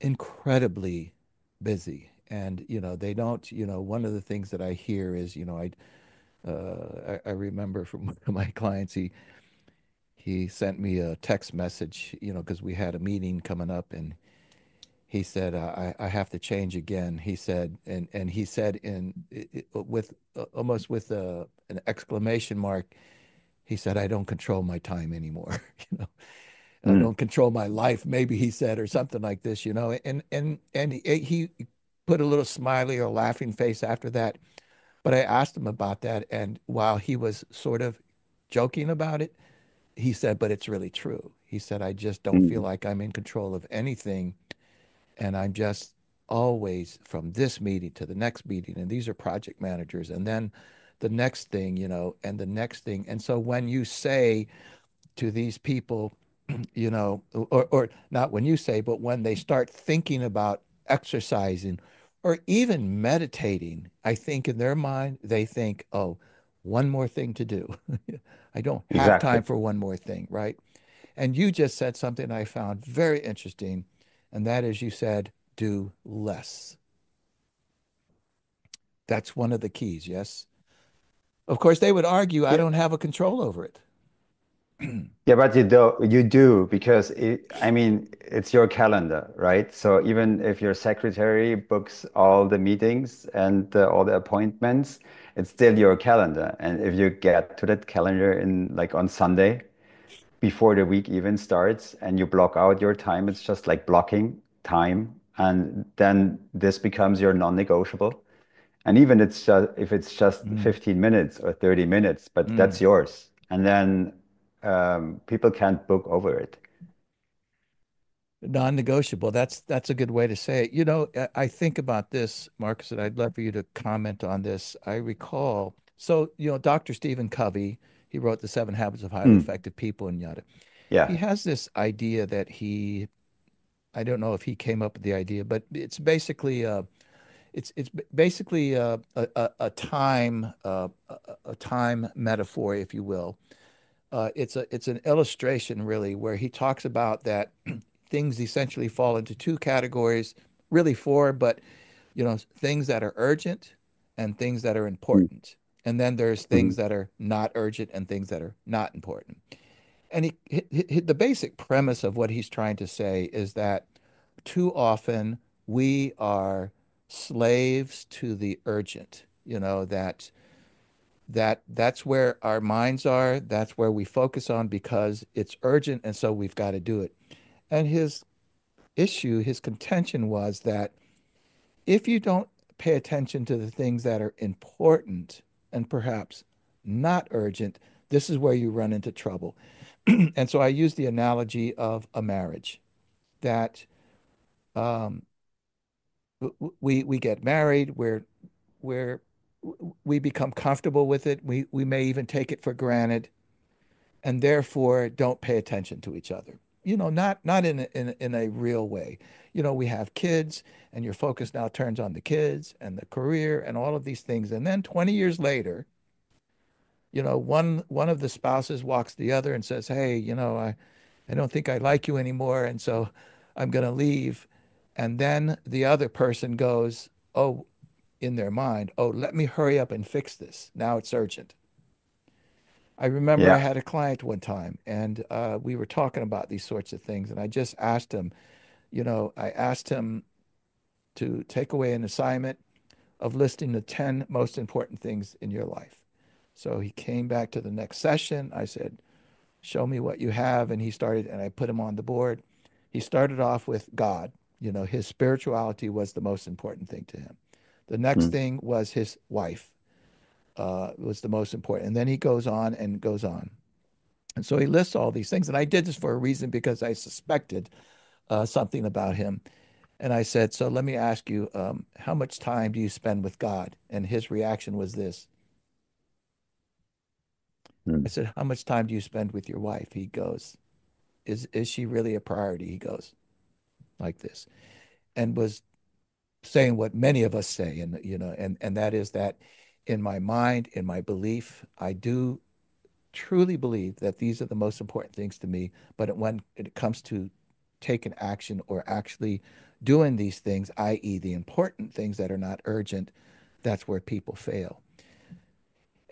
incredibly busy. And, they don't, one of the things that I hear is, I remember from one of my clients, he sent me a text message, because we had a meeting coming up, and he said, I have to change again. He said, and he said with almost with an exclamation mark, he said, I don't control my time anymore. I Mm. don't control my life, maybe he said, or something like this, and he put a little smiley or laughing face after that. But I asked him about that, and while he was sort of joking about it, he said, but it's really true. He said, I just don't feel Mm. like I'm in control of anything, and I'm just always from this meeting to the next meeting, and these are project managers, and then the next thing, and the next thing. And so when you say to these people, or not when you say, but when they start thinking about exercising or even meditating, I think in their mind, they think, oh, one more thing to do. I don't have Exactly. time for one more thing, right? And you just said something I found very interesting, and that is you said, do less. That's one of the keys, yes? Of course, they would argue I Yeah. don't have a control over it. Yeah, but you do because I mean, it's your calendar, right? So even if your secretary books all the meetings and all the appointments, it's still your calendar. And if you get to that calendar in like on Sunday before the week even starts and you block out your time, it's just like blocking time. And then this becomes your non-negotiable. And even it's just if it's just Mm, 15 minutes or 30 minutes, but mm. that's yours. And then people can't book over it. Non-negotiable. That's a good way to say it. I think about this, Marcus, and I'd love for you to comment on this. I recall, so, Dr. Stephen Covey, he wrote The Seven Habits of Highly Mm, Effective People and yada. He yeah. has this idea that I don't know if he came up with the idea, but it's basically a time a time metaphor, if you will. It's an illustration really where he talks about that things essentially fall into two categories, really four, but things that are urgent and things that are Mm, important. And then there's things mm, that are not urgent and things that are not important. And the basic premise of what he's trying to say is that too often we are slaves to the urgent, that's where our minds are, that's where we focus on because it's urgent and so we've got to do it. And his contention was that if you don't pay attention to the things that are important and perhaps not urgent, this is where you run into trouble. And so I use the analogy of a marriage that um, we get married, we're we become comfortable with it. We may even take it for granted, and therefore don't pay attention to each other. Not in a real way. We have kids, and your focus now turns on the kids and the career and all of these things. And then 20 years later, one of the spouses walks the other and says, "Hey, I don't think I like you anymore, and so I'm going to leave." And then the other person goes, "Oh," in their mind, "Oh, let me hurry up and fix this. Now it's urgent." I remember I yeah. had a client one time, and we were talking about these sorts of things, and I just asked him, I asked him to take away an assignment of listing the 10 most important things in your life. So he came back to the next session. I said, show me what you have. And he started, and I put him on the board. He started off with God. His spirituality was the most important thing to him. The next Mm, thing was his wife, was the most important. And then he goes on and goes on. And so he lists all these things. And I did this for a reason because I suspected something about him. And I said, so let me ask you, how much time do you spend with God? And his reaction was this. I mm. said, how much time do you spend with your wife? He goes, is she really a priority? He goes like this, and was saying what many of us say. And, and that is that in my mind, in my belief, I do truly believe that these are the most important things to me. But when it comes to taking action or actually doing these things, i.e., the important things that are not urgent, that's where people fail.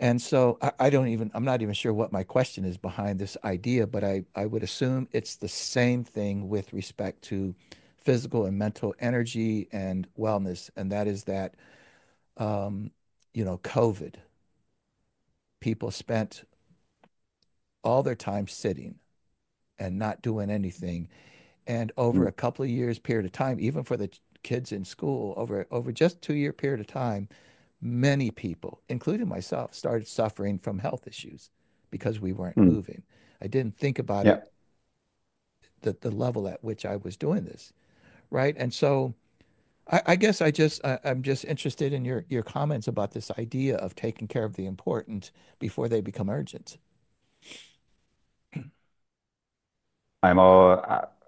And so I don't even, I'm not even sure what my question is behind this idea, but I would assume it's the same thing with respect to physical and mental energy and wellness. And that is that, um, COVID, people spent all their time sitting and not doing anything. And over Mm. a couple of years period of time, even for the kids in school, over just 2 year period of time, many people, including myself, started suffering from health issues because we weren't Mm. moving. I didn't think about Yeah. it the level at which I was doing this, right? And so I guess I'm just interested in your comments about this idea of taking care of the important before they become urgent. I'm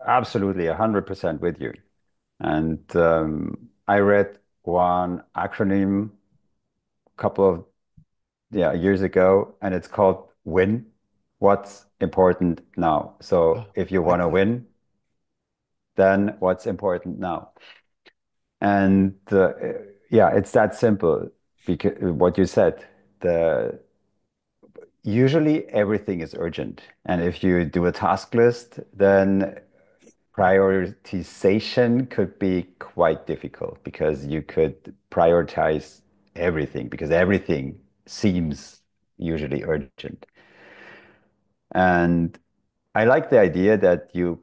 absolutely 100% with you. And I read one acronym a couple of years ago, and it's called WIN. What's important now? Oh, So if you I like want to that. win, then what's important now? And yeah, it's that simple because what you said, the usually everything is urgent. And if you do a task list, then prioritization could be quite difficult because you could prioritize everything because everything seems usually urgent. And I like the idea that you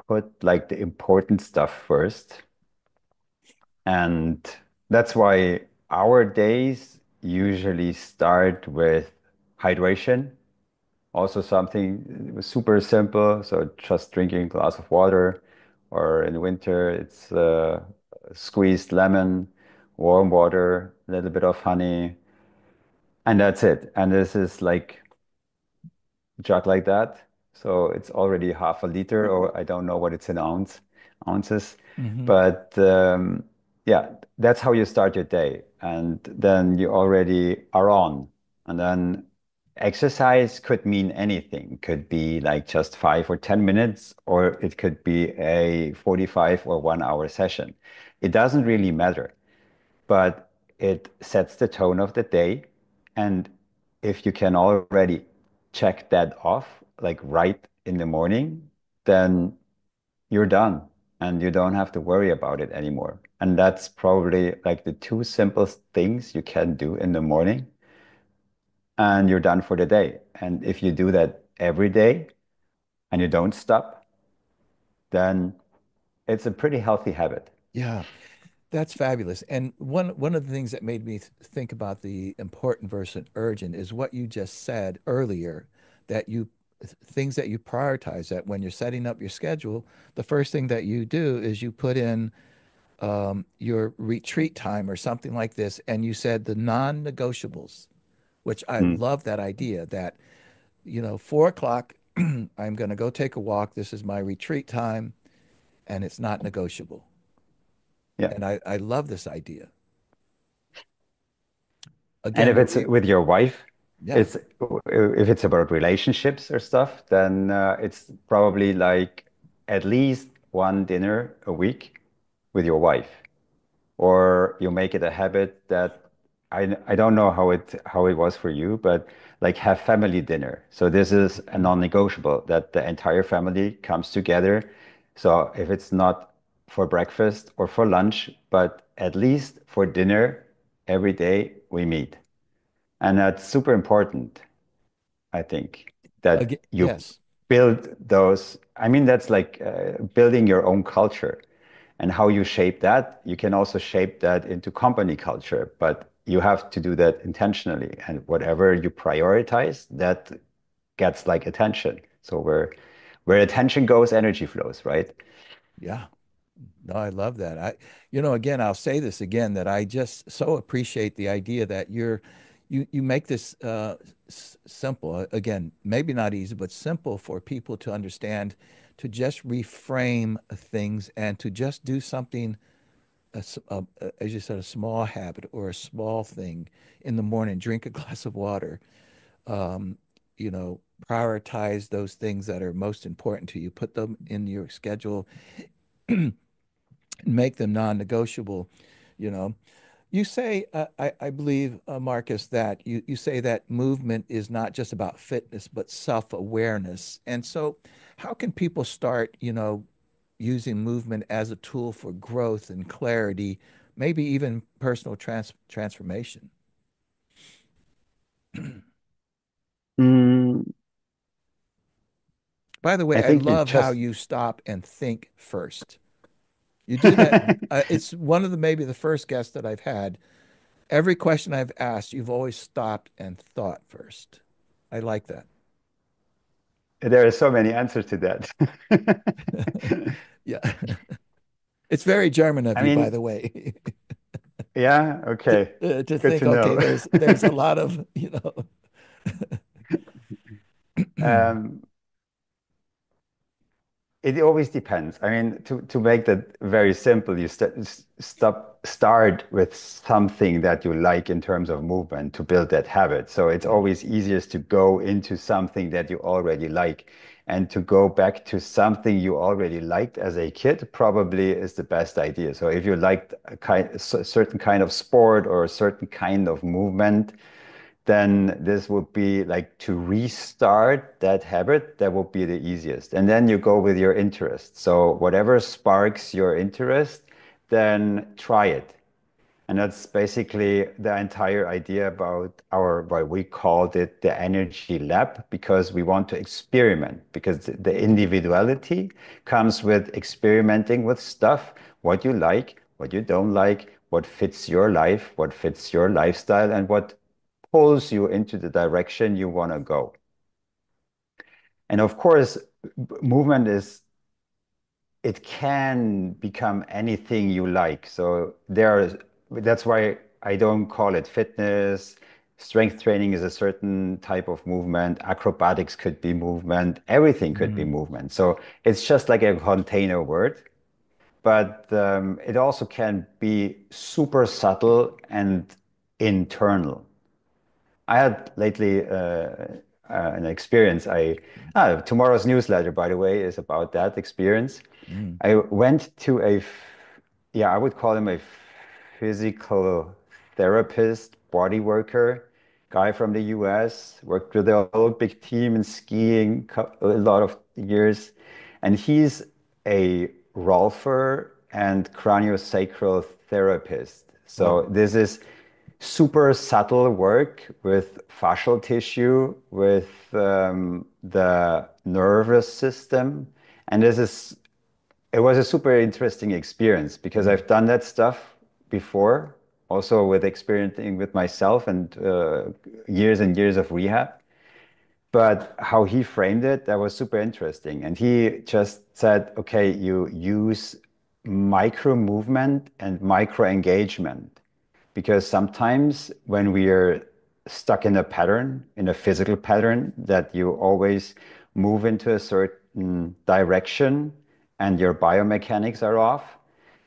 put like the important stuff first. And that's why our days usually start with hydration. Also something super simple. So just drinking a glass of water, or in winter, it's squeezed lemon, warm water, a little bit of honey, and that's it. And this is like jug like that. So it's already half a liter, or I don't know what it's in ounces. Hmm. But yeah, that's how you start your day. And then you already are on. And then exercise could mean anything. Could be like just 5 or 10 minutes, or it could be a 45 or 1 hour session. It doesn't really matter, but it sets the tone of the day. And if you can already check that off, like right in the morning, then you're done and you don't have to worry about it anymore. And that's probably like the two simplest things you can do in the morning, and you're done for the day. And if you do that every day and you don't stop, then it's a pretty healthy habit. Yeah. That's fabulous. And one of the things that made me think about the important versus urgent is what you just said earlier, that you things that you prioritize, that when you're setting up your schedule, the first thing that you do is you put in your retreat time or something like this, and you said the non-negotiables, which I Mm, love that idea that, 4 o'clock, I'm going to go take a walk. This is my retreat time, and it's not negotiable. yeah. And I love this idea. And Again, if it's with your wife, yeah. it's if it's about relationships or stuff, then it's probably like at least one dinner a week with your wife, or you make it a habit that I don't know how it was for you, but like have family dinner. So this is a Mhm. non-negotiable that the entire family comes together. So if it's not for breakfast or for lunch, but at least for dinner every day we meet. And that's super important, I think, that Again, you yes. build those. I mean, that's like building your own culture. And how you shape that, you can also shape that into company culture, but you have to do that intentionally. And whatever you prioritize, that gets like attention. So where attention goes, energy flows, right? Yeah. No, I love that. Again, I'll say this again that I just so appreciate the idea that you make this simple. Again, maybe not easy, but simple for people to understand, to just reframe things and to just do something, as you said, a small habit or a small thing in the morning. Drink a glass of water. Um, prioritize those things that are most important to you. Put them in your schedule and make them non-negotiable, you know. You say, I believe, Marcus, that you say that movement is not just about fitness, but self-awareness. And so, how can people start, using movement as a tool for growth and clarity, maybe even personal transformation? Mm, By the way, I I think you love how just you stop and think first. You do that. It's one of the maybe the first guests that I've had. Every question I've asked, you've always stopped and thought first. I like that. there are so many answers to that. Yeah. It's very German of I you, by mean, the way, yeah, okay. to Good think, to okay, know. there's a lot of, Um, It always depends. I mean, to make that very simple, you start with something that you like in terms of movement to build that habit. So it's yeah. always easiest to go into something that you already like, and to go back to something you already liked as a kid probably is the best idea. So if you liked a certain kind of sport or a certain kind of movement, then this would be like to restart that habit. That would be the easiest. And then you go with your interest. So whatever sparks your interest, then try it. And that's basically the entire idea about why we called it the energy lab, because we want to experiment, because the individuality comes with experimenting with stuff, what you like, what you don't like, what fits your life, what fits your lifestyle, and what pulls you into the direction you want to go. And of course, movement is, it can become anything you like. So that's why I don't call it fitness. Strength training is a certain type of movement. Acrobatics could be movement. Everything could be Mm, movement. So it's just like a container word, but it also can be super subtle and internal. I had lately an experience. Tomorrow's newsletter, by the way, is about that experience. mm, I went to yeah, I would call him a physical therapist, body worker, guy from the US, worked with the Olympic team in skiing a lot of years. And he's a rolfer and craniosacral therapist. wow. So this is super subtle work with fascial tissue, with the nervous system. And it was a super interesting experience because Mm, I've done that stuff before, also with experimenting with myself and years and years of rehab. But how he framed it, that was super interesting. And he just said, okay, you use micro movement and micro engagement. Because sometimes when we are stuck in a pattern, in a physical pattern, that you always move into a certain direction and your biomechanics are off,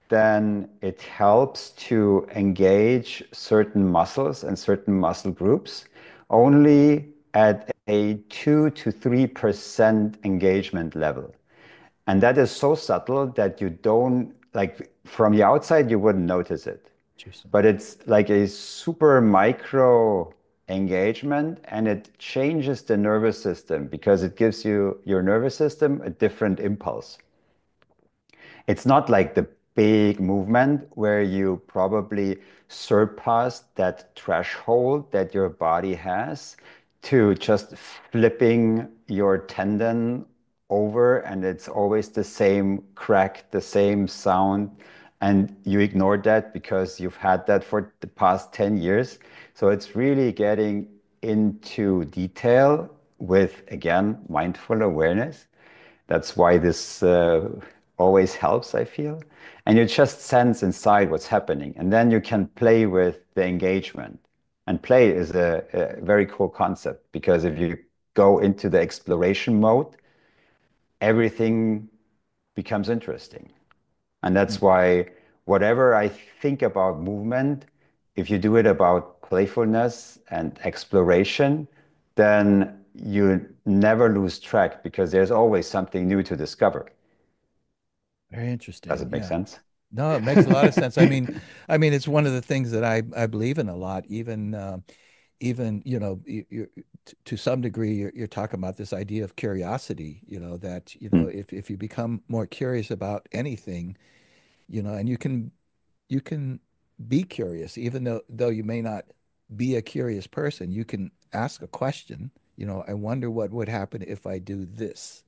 then it helps to engage certain muscles and certain muscle groups only at a 2 to 3% engagement level. And that is so subtle that you don't, like, from the outside, you wouldn't notice it. interesting. But it's like a super micro engagement, and it changes the nervous system because it gives your nervous system a different impulse. It's not like the big movement where you probably surpass that threshold that your body has to just flipping your tendon over, and it's always the same crack, the same sound, and you ignore that because you've had that for the past 10 years. So it's really getting into detail with, again, mindful awareness. That's why this always helps, I feel. And you just sense inside what's happening. And then you can play with the engagement. And play is a very cool concept because if you go into the exploration mode, everything becomes interesting. And Mm. that's why whatever I think about movement, if you do it about playfulness and exploration, then you never lose track because there's always something new to discover. Very Does interesting. it make Yeah. sense? No, it makes a lot of sense. I mean, it's one of the things that I believe in a lot. Even to some degree, you're talking about this idea of curiosity. That Mm. if you become more curious about anything, and you can be curious, even though you may not be a curious person, you can ask a question. I wonder what would happen if I do this.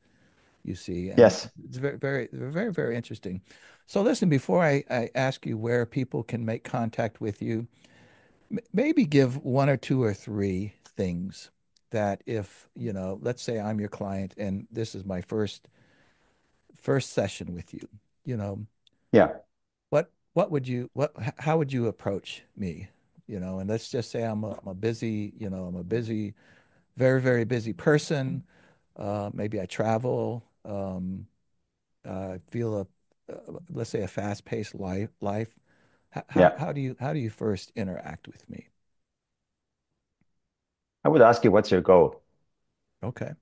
You see, and Yes. it's very, very, very, very interesting. So listen, before I ask you where people can make contact with you, maybe give one or two or three things that if, let's say I'm your client and this is my first session with you, you know, Yeah. what would you what how would you approach me? And let's just say I'm a busy, I'm a busy, very, very busy person. Maybe I travel. Feel let's say a fast-paced life. Yeah. How do you first interact with me? I would ask you, what's your goal? Okay.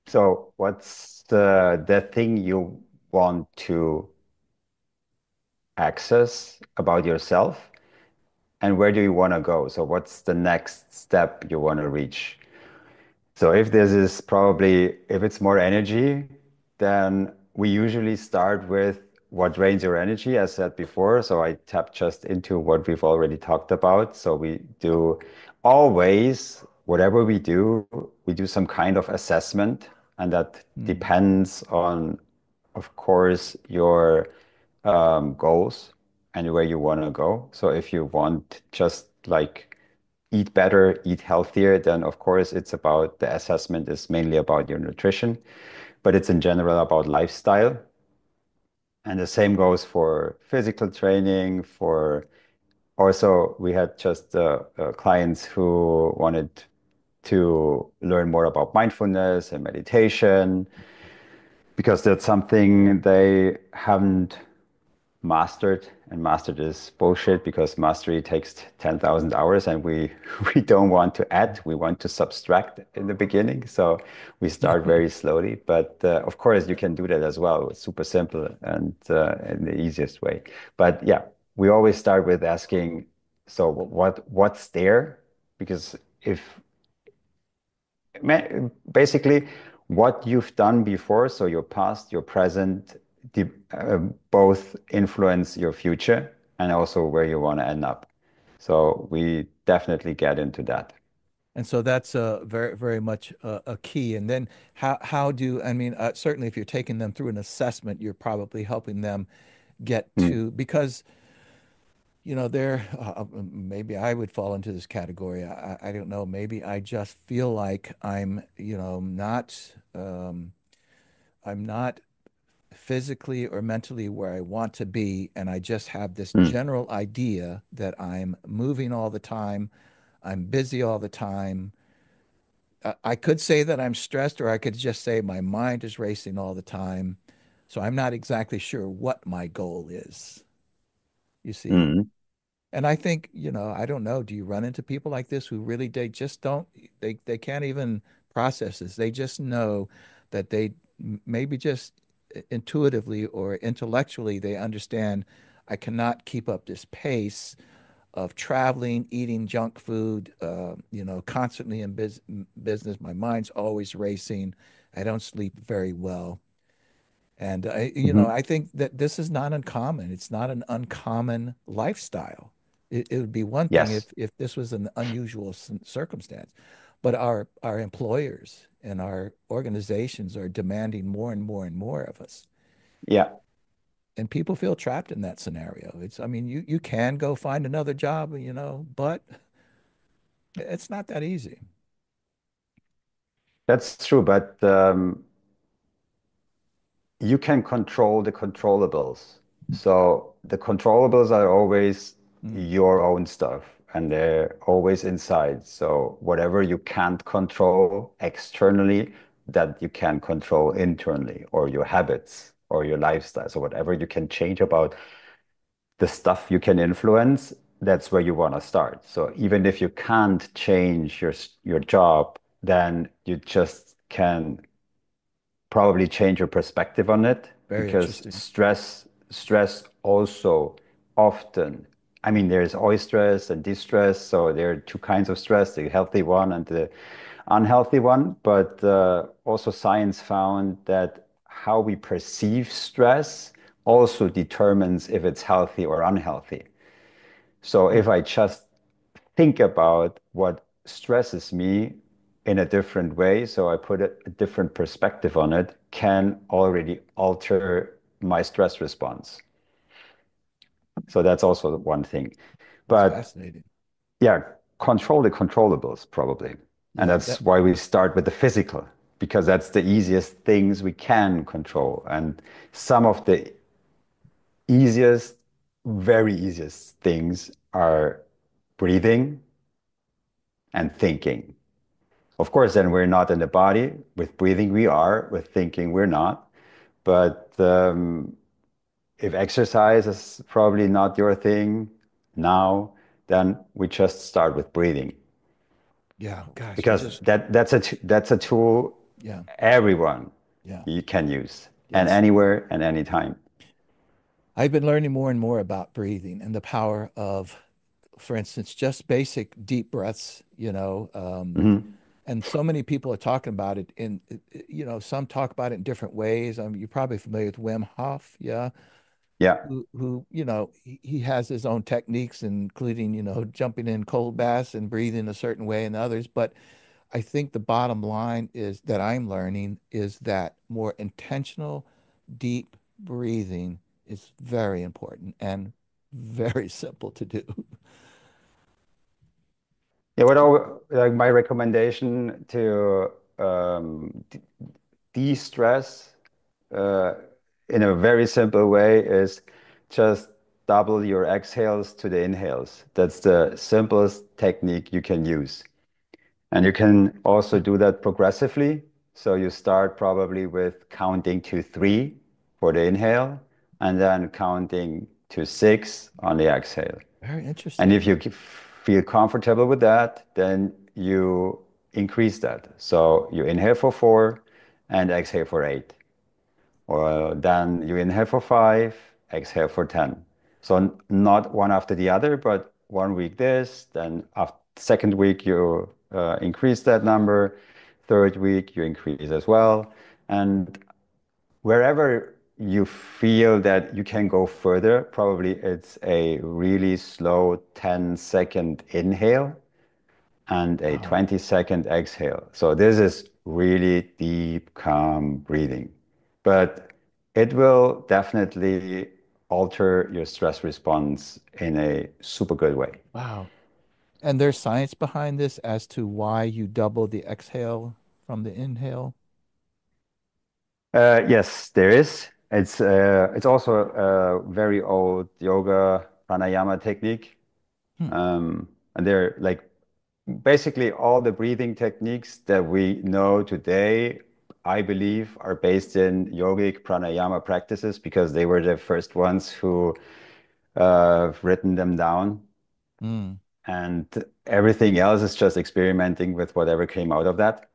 So what's the thing you want to access about yourself, and where do you want to go? So what's the next step you want to reach? So if this is probably, if it's more energy, then we usually start with what drains your energy, as said before. So I tap just into what we've already talked about. So we do always, whatever we do some kind of assessment, and that Hmm. depends on, of course, your goals and where you want to go. So if you want just like eat better, eat healthier, then of course it's about the assessment is mainly about your nutrition, but it's in general about lifestyle. And the same goes for physical training, for also we had just clients who wanted to learn more about mindfulness and meditation because that's something they haven't mastered, and mastered is bullshit because mastery takes 10,000 hours, and we we don't want to add, we want to subtract in the beginning. So we start very slowly, but of course you can do that as well. It's super simple and in the easiest way. But yeah, we always start with asking, so what's there? Because if basically what you've done before, so your past, your present, both influence your future and also where you want to end up. So we definitely get into that. And so that's very, very much a key. And then I mean, certainly if you're taking them through an assessment, you're probably helping them get Mm, to, because, they're, maybe I would fall into this category. I don't know. Maybe I just feel like I'm not physically or mentally where I want to be. And I just have this mm, general idea that I'm moving all the time. I'm busy all the time. I could say that I'm stressed, or I could just say my mind is racing all the time. So I'm not exactly sure what my goal is, you see. mm. And I think, I don't know, do you run into people like this who really, they just don't, they can't even process this. They just know that maybe just intuitively or intellectually, they understand I cannot keep up this pace of traveling, eating junk food, constantly in business. My mind's always racing. I don't sleep very well. And Mhm. I think that this is not uncommon. It's not an uncommon lifestyle. It would be one thing Yes. if this was an unusual circumstance, but our employers and our organizations are demanding more and more and more of us. Yeah, And people feel trapped in that scenario. I mean, you can go find another job, but it's not that easy. that's true. But you can control the controllables. So the controllables are always Mm, your own stuff, and they're always inside. So whatever you can't control externally, that you can control internally, or your habits or your lifestyle. So whatever you can change about the stuff you can influence, that's where you want to start. So even if you can't change your job, then you just can probably change your perspective on it very because interesting. stress also often, I mean, there's eustress and distress, so there are two kinds of stress, the healthy one and the unhealthy one. But also science found that how we perceive stress also determines if it's healthy or unhealthy. So Hmm. if I just think about what stresses me in a different way, so I put a different perspective on it, can already alter my stress response. So that's also one thing. That's But fascinating. yeah, control the controllables probably. And Yeah, that's why we start with the physical, because that's the easiest things we can control. And some of the easiest, very easiest things are breathing and thinking. Of course, then we're not in the body. With breathing, we are. With thinking, we're not. But if exercise is probably not your thing now, then we just start with breathing yeah. Gosh, you because just that's a tool yeah, everyone yeah, you can use and yes. anywhere and anytime. I've been learning more and more about breathing and the power of, for instance, just basic deep breaths, Hmm. and so many people are talking about it some talk about it in different ways. You're probably familiar with Wim Hof, yeah, Yeah. who he has his own techniques, including, jumping in cold baths and breathing a certain way and others. But I think the bottom line is that I'm learning is that more intentional, deep breathing is very important and very simple to do. Yeah, like my recommendation to de-stress uh, in a very simple way is just double your exhales to the inhales. That's the simplest technique you can use. And you can also do that progressively. So you start probably with counting to three for the inhale and then counting to six on the exhale. Very And interesting. if you feel comfortable with that, then you increase that. So you inhale for four and exhale for eight. Or then you inhale for five, exhale for 10. So not one after the other, but one week this, then after second week you increase that number, third week you increase as well. And wherever you feel that you can go further, probably it's a really slow 10-second inhale and a Wow. 20-second exhale. So this is really deep, calm breathing. But it will definitely alter your stress response in a super good way. Wow. And there's science behind this as to why you double the exhale from the inhale. Yes, there is. It's also a very old yoga pranayama technique. Hmm. And they're like basically all the breathing techniques that we know today, I believe, are based in yogic pranayama practices because they were the first ones who written them down. Hmm. And everything else is just experimenting with whatever came out of that.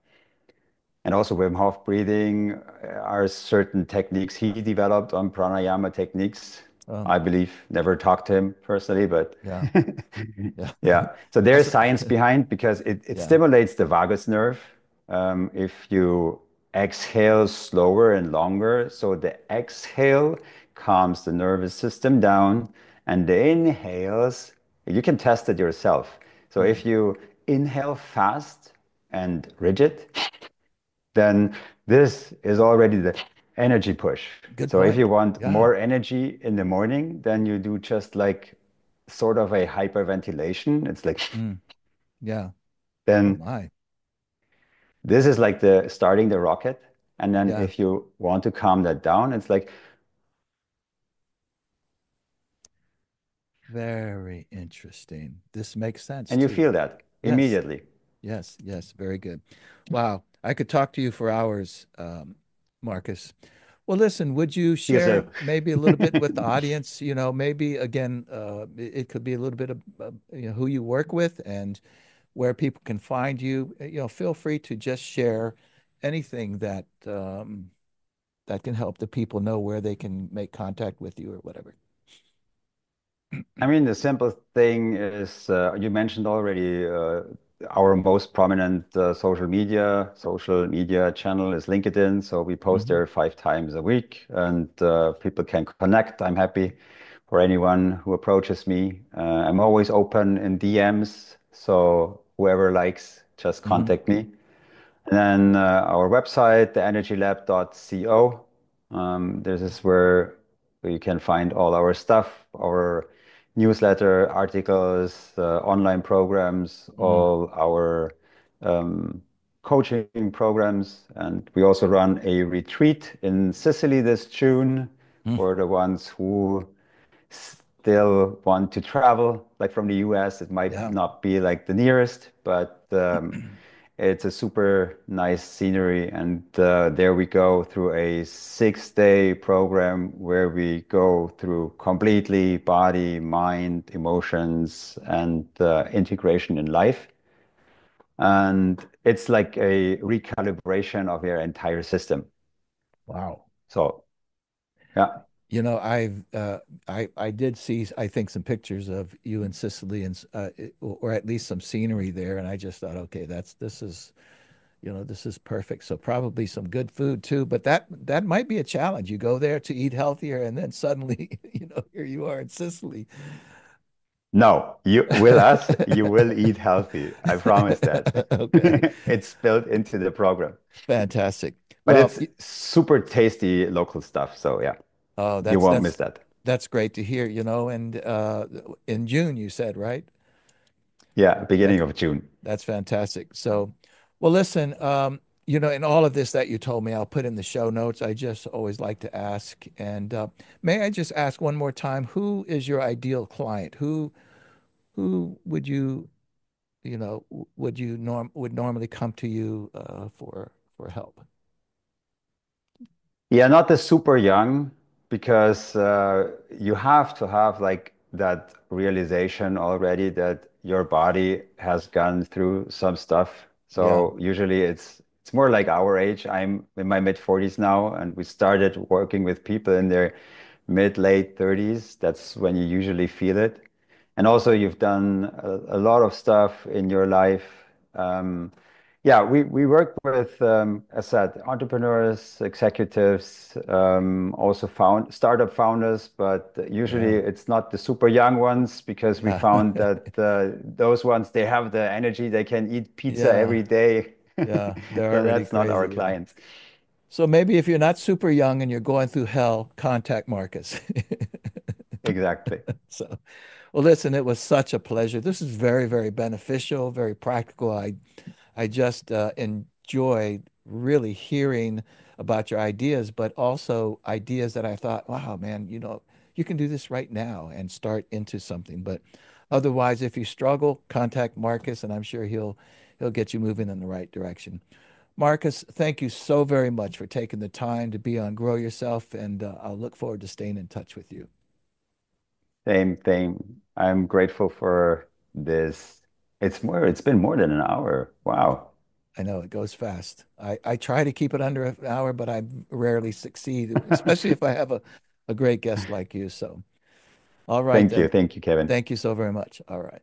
And also Wim Hof breathing are certain techniques he developed on pranayama techniques. Oh, I believe, never talked to him personally, but yeah. Yeah. yeah. So there That's is science behind because it yeah. stimulates the vagus nerve. If you exhale slower and longer, so the exhale calms the nervous system down, and the inhales, you can test it yourself. So Hmm. if you inhale fast and rigid, then this is already the energy push. Good So if you point. want Yeah. more energy in the morning, then you do just like sort of a hyperventilation. It's like, Mm. Yeah. Oh then my. this is like the starting the rocket. And then Yeah. if you want to calm that down, it's like, Very interesting. This makes sense and you too. feel that Yes. immediately. Yes. Yes. Very good. Wow. I could talk to you for hours, Marcus. Well, listen, would you share Yourself. maybe a little bit with the audience? Maybe again, it could be a little bit of who you work with and where people can find you. Feel free to just share anything that can help the people know where they can make contact with you or whatever. I mean, the simple thing is you mentioned already our most prominent social media channel is LinkedIn. So we post Hmm. there 5 times a week, and people can connect. I'm happy for anyone who approaches me. I'm always open in DMs, so whoever likes, just Hmm. contact me. And then our website, theenergylab.co. This is where you can find all our stuff, our newsletter, articles, online programs, Mm. all our um, coaching programs. And we also run a retreat in Sicily this June Mm. for the ones who still want to travel, like from the US. It might Yeah. not be like the nearest, but it's a super nice scenery. And there we go through a 6 day program where we go through completely body, mind, emotions, and integration in life. And it's like a recalibration of your entire system. Wow. So, yeah. You know, I did see, I think, some pictures of you in Sicily and or at least some scenery there, and I just thought, okay, this is, this is perfect. So probably some good food too, but that might be a challenge. You go there to eat healthier, and then suddenly, here you are in Sicily. No, you will eat healthy. I promise that. Okay, It's built into the program. fantastic. But Well, it's super tasty local stuff. So yeah, oh, you won't miss that. that's great to hear, and in June you said, right? Yeah, beginning That's of June. that's fantastic. So, well, listen, in all of this that you told me, I'll put in the show notes. I just always like to ask, and may I just ask one more time, who is your ideal client? Who would would normally come to you for help? Yeah, not the super young because you have to have like that realization already that your body has gone through some stuff. Yeah, So usually it's more like our age. I'm in my mid 40s now, and we started working with people in their mid late 30s. That's when you usually feel it. And also you've done a lot of stuff in your life. Yeah, we work with, as I said, entrepreneurs, executives, also found startup founders, but usually yeah, it's not the super young ones because we yeah, found that those ones, they have the energy, they can eat pizza yeah, every day. yeah. They're So already that's not our crazy. Yeah. clients. So maybe if you're not super young and you're going through hell, contact Marcus. Exactly. So, well, listen, it was such a pleasure. This is very, very beneficial, very practical. I just enjoyed really hearing about your ideas, but also ideas that I thought, wow, man, you can do this right now and start into something. But otherwise, if you struggle, contact Marcus, and I'm sure he'll get you moving in the right direction. Marcus, thank you so very much for taking the time to be on Grow Yourself, and I'll look forward to staying in touch with you. Same thing. I'm grateful for this. It's been more than an hour. Wow. I know it goes fast. I try to keep it under an hour, but I rarely succeed, especially if I have a great guest like you. So, all right Thank you. then. Thank you, Kevin. Thank you so very much. All right.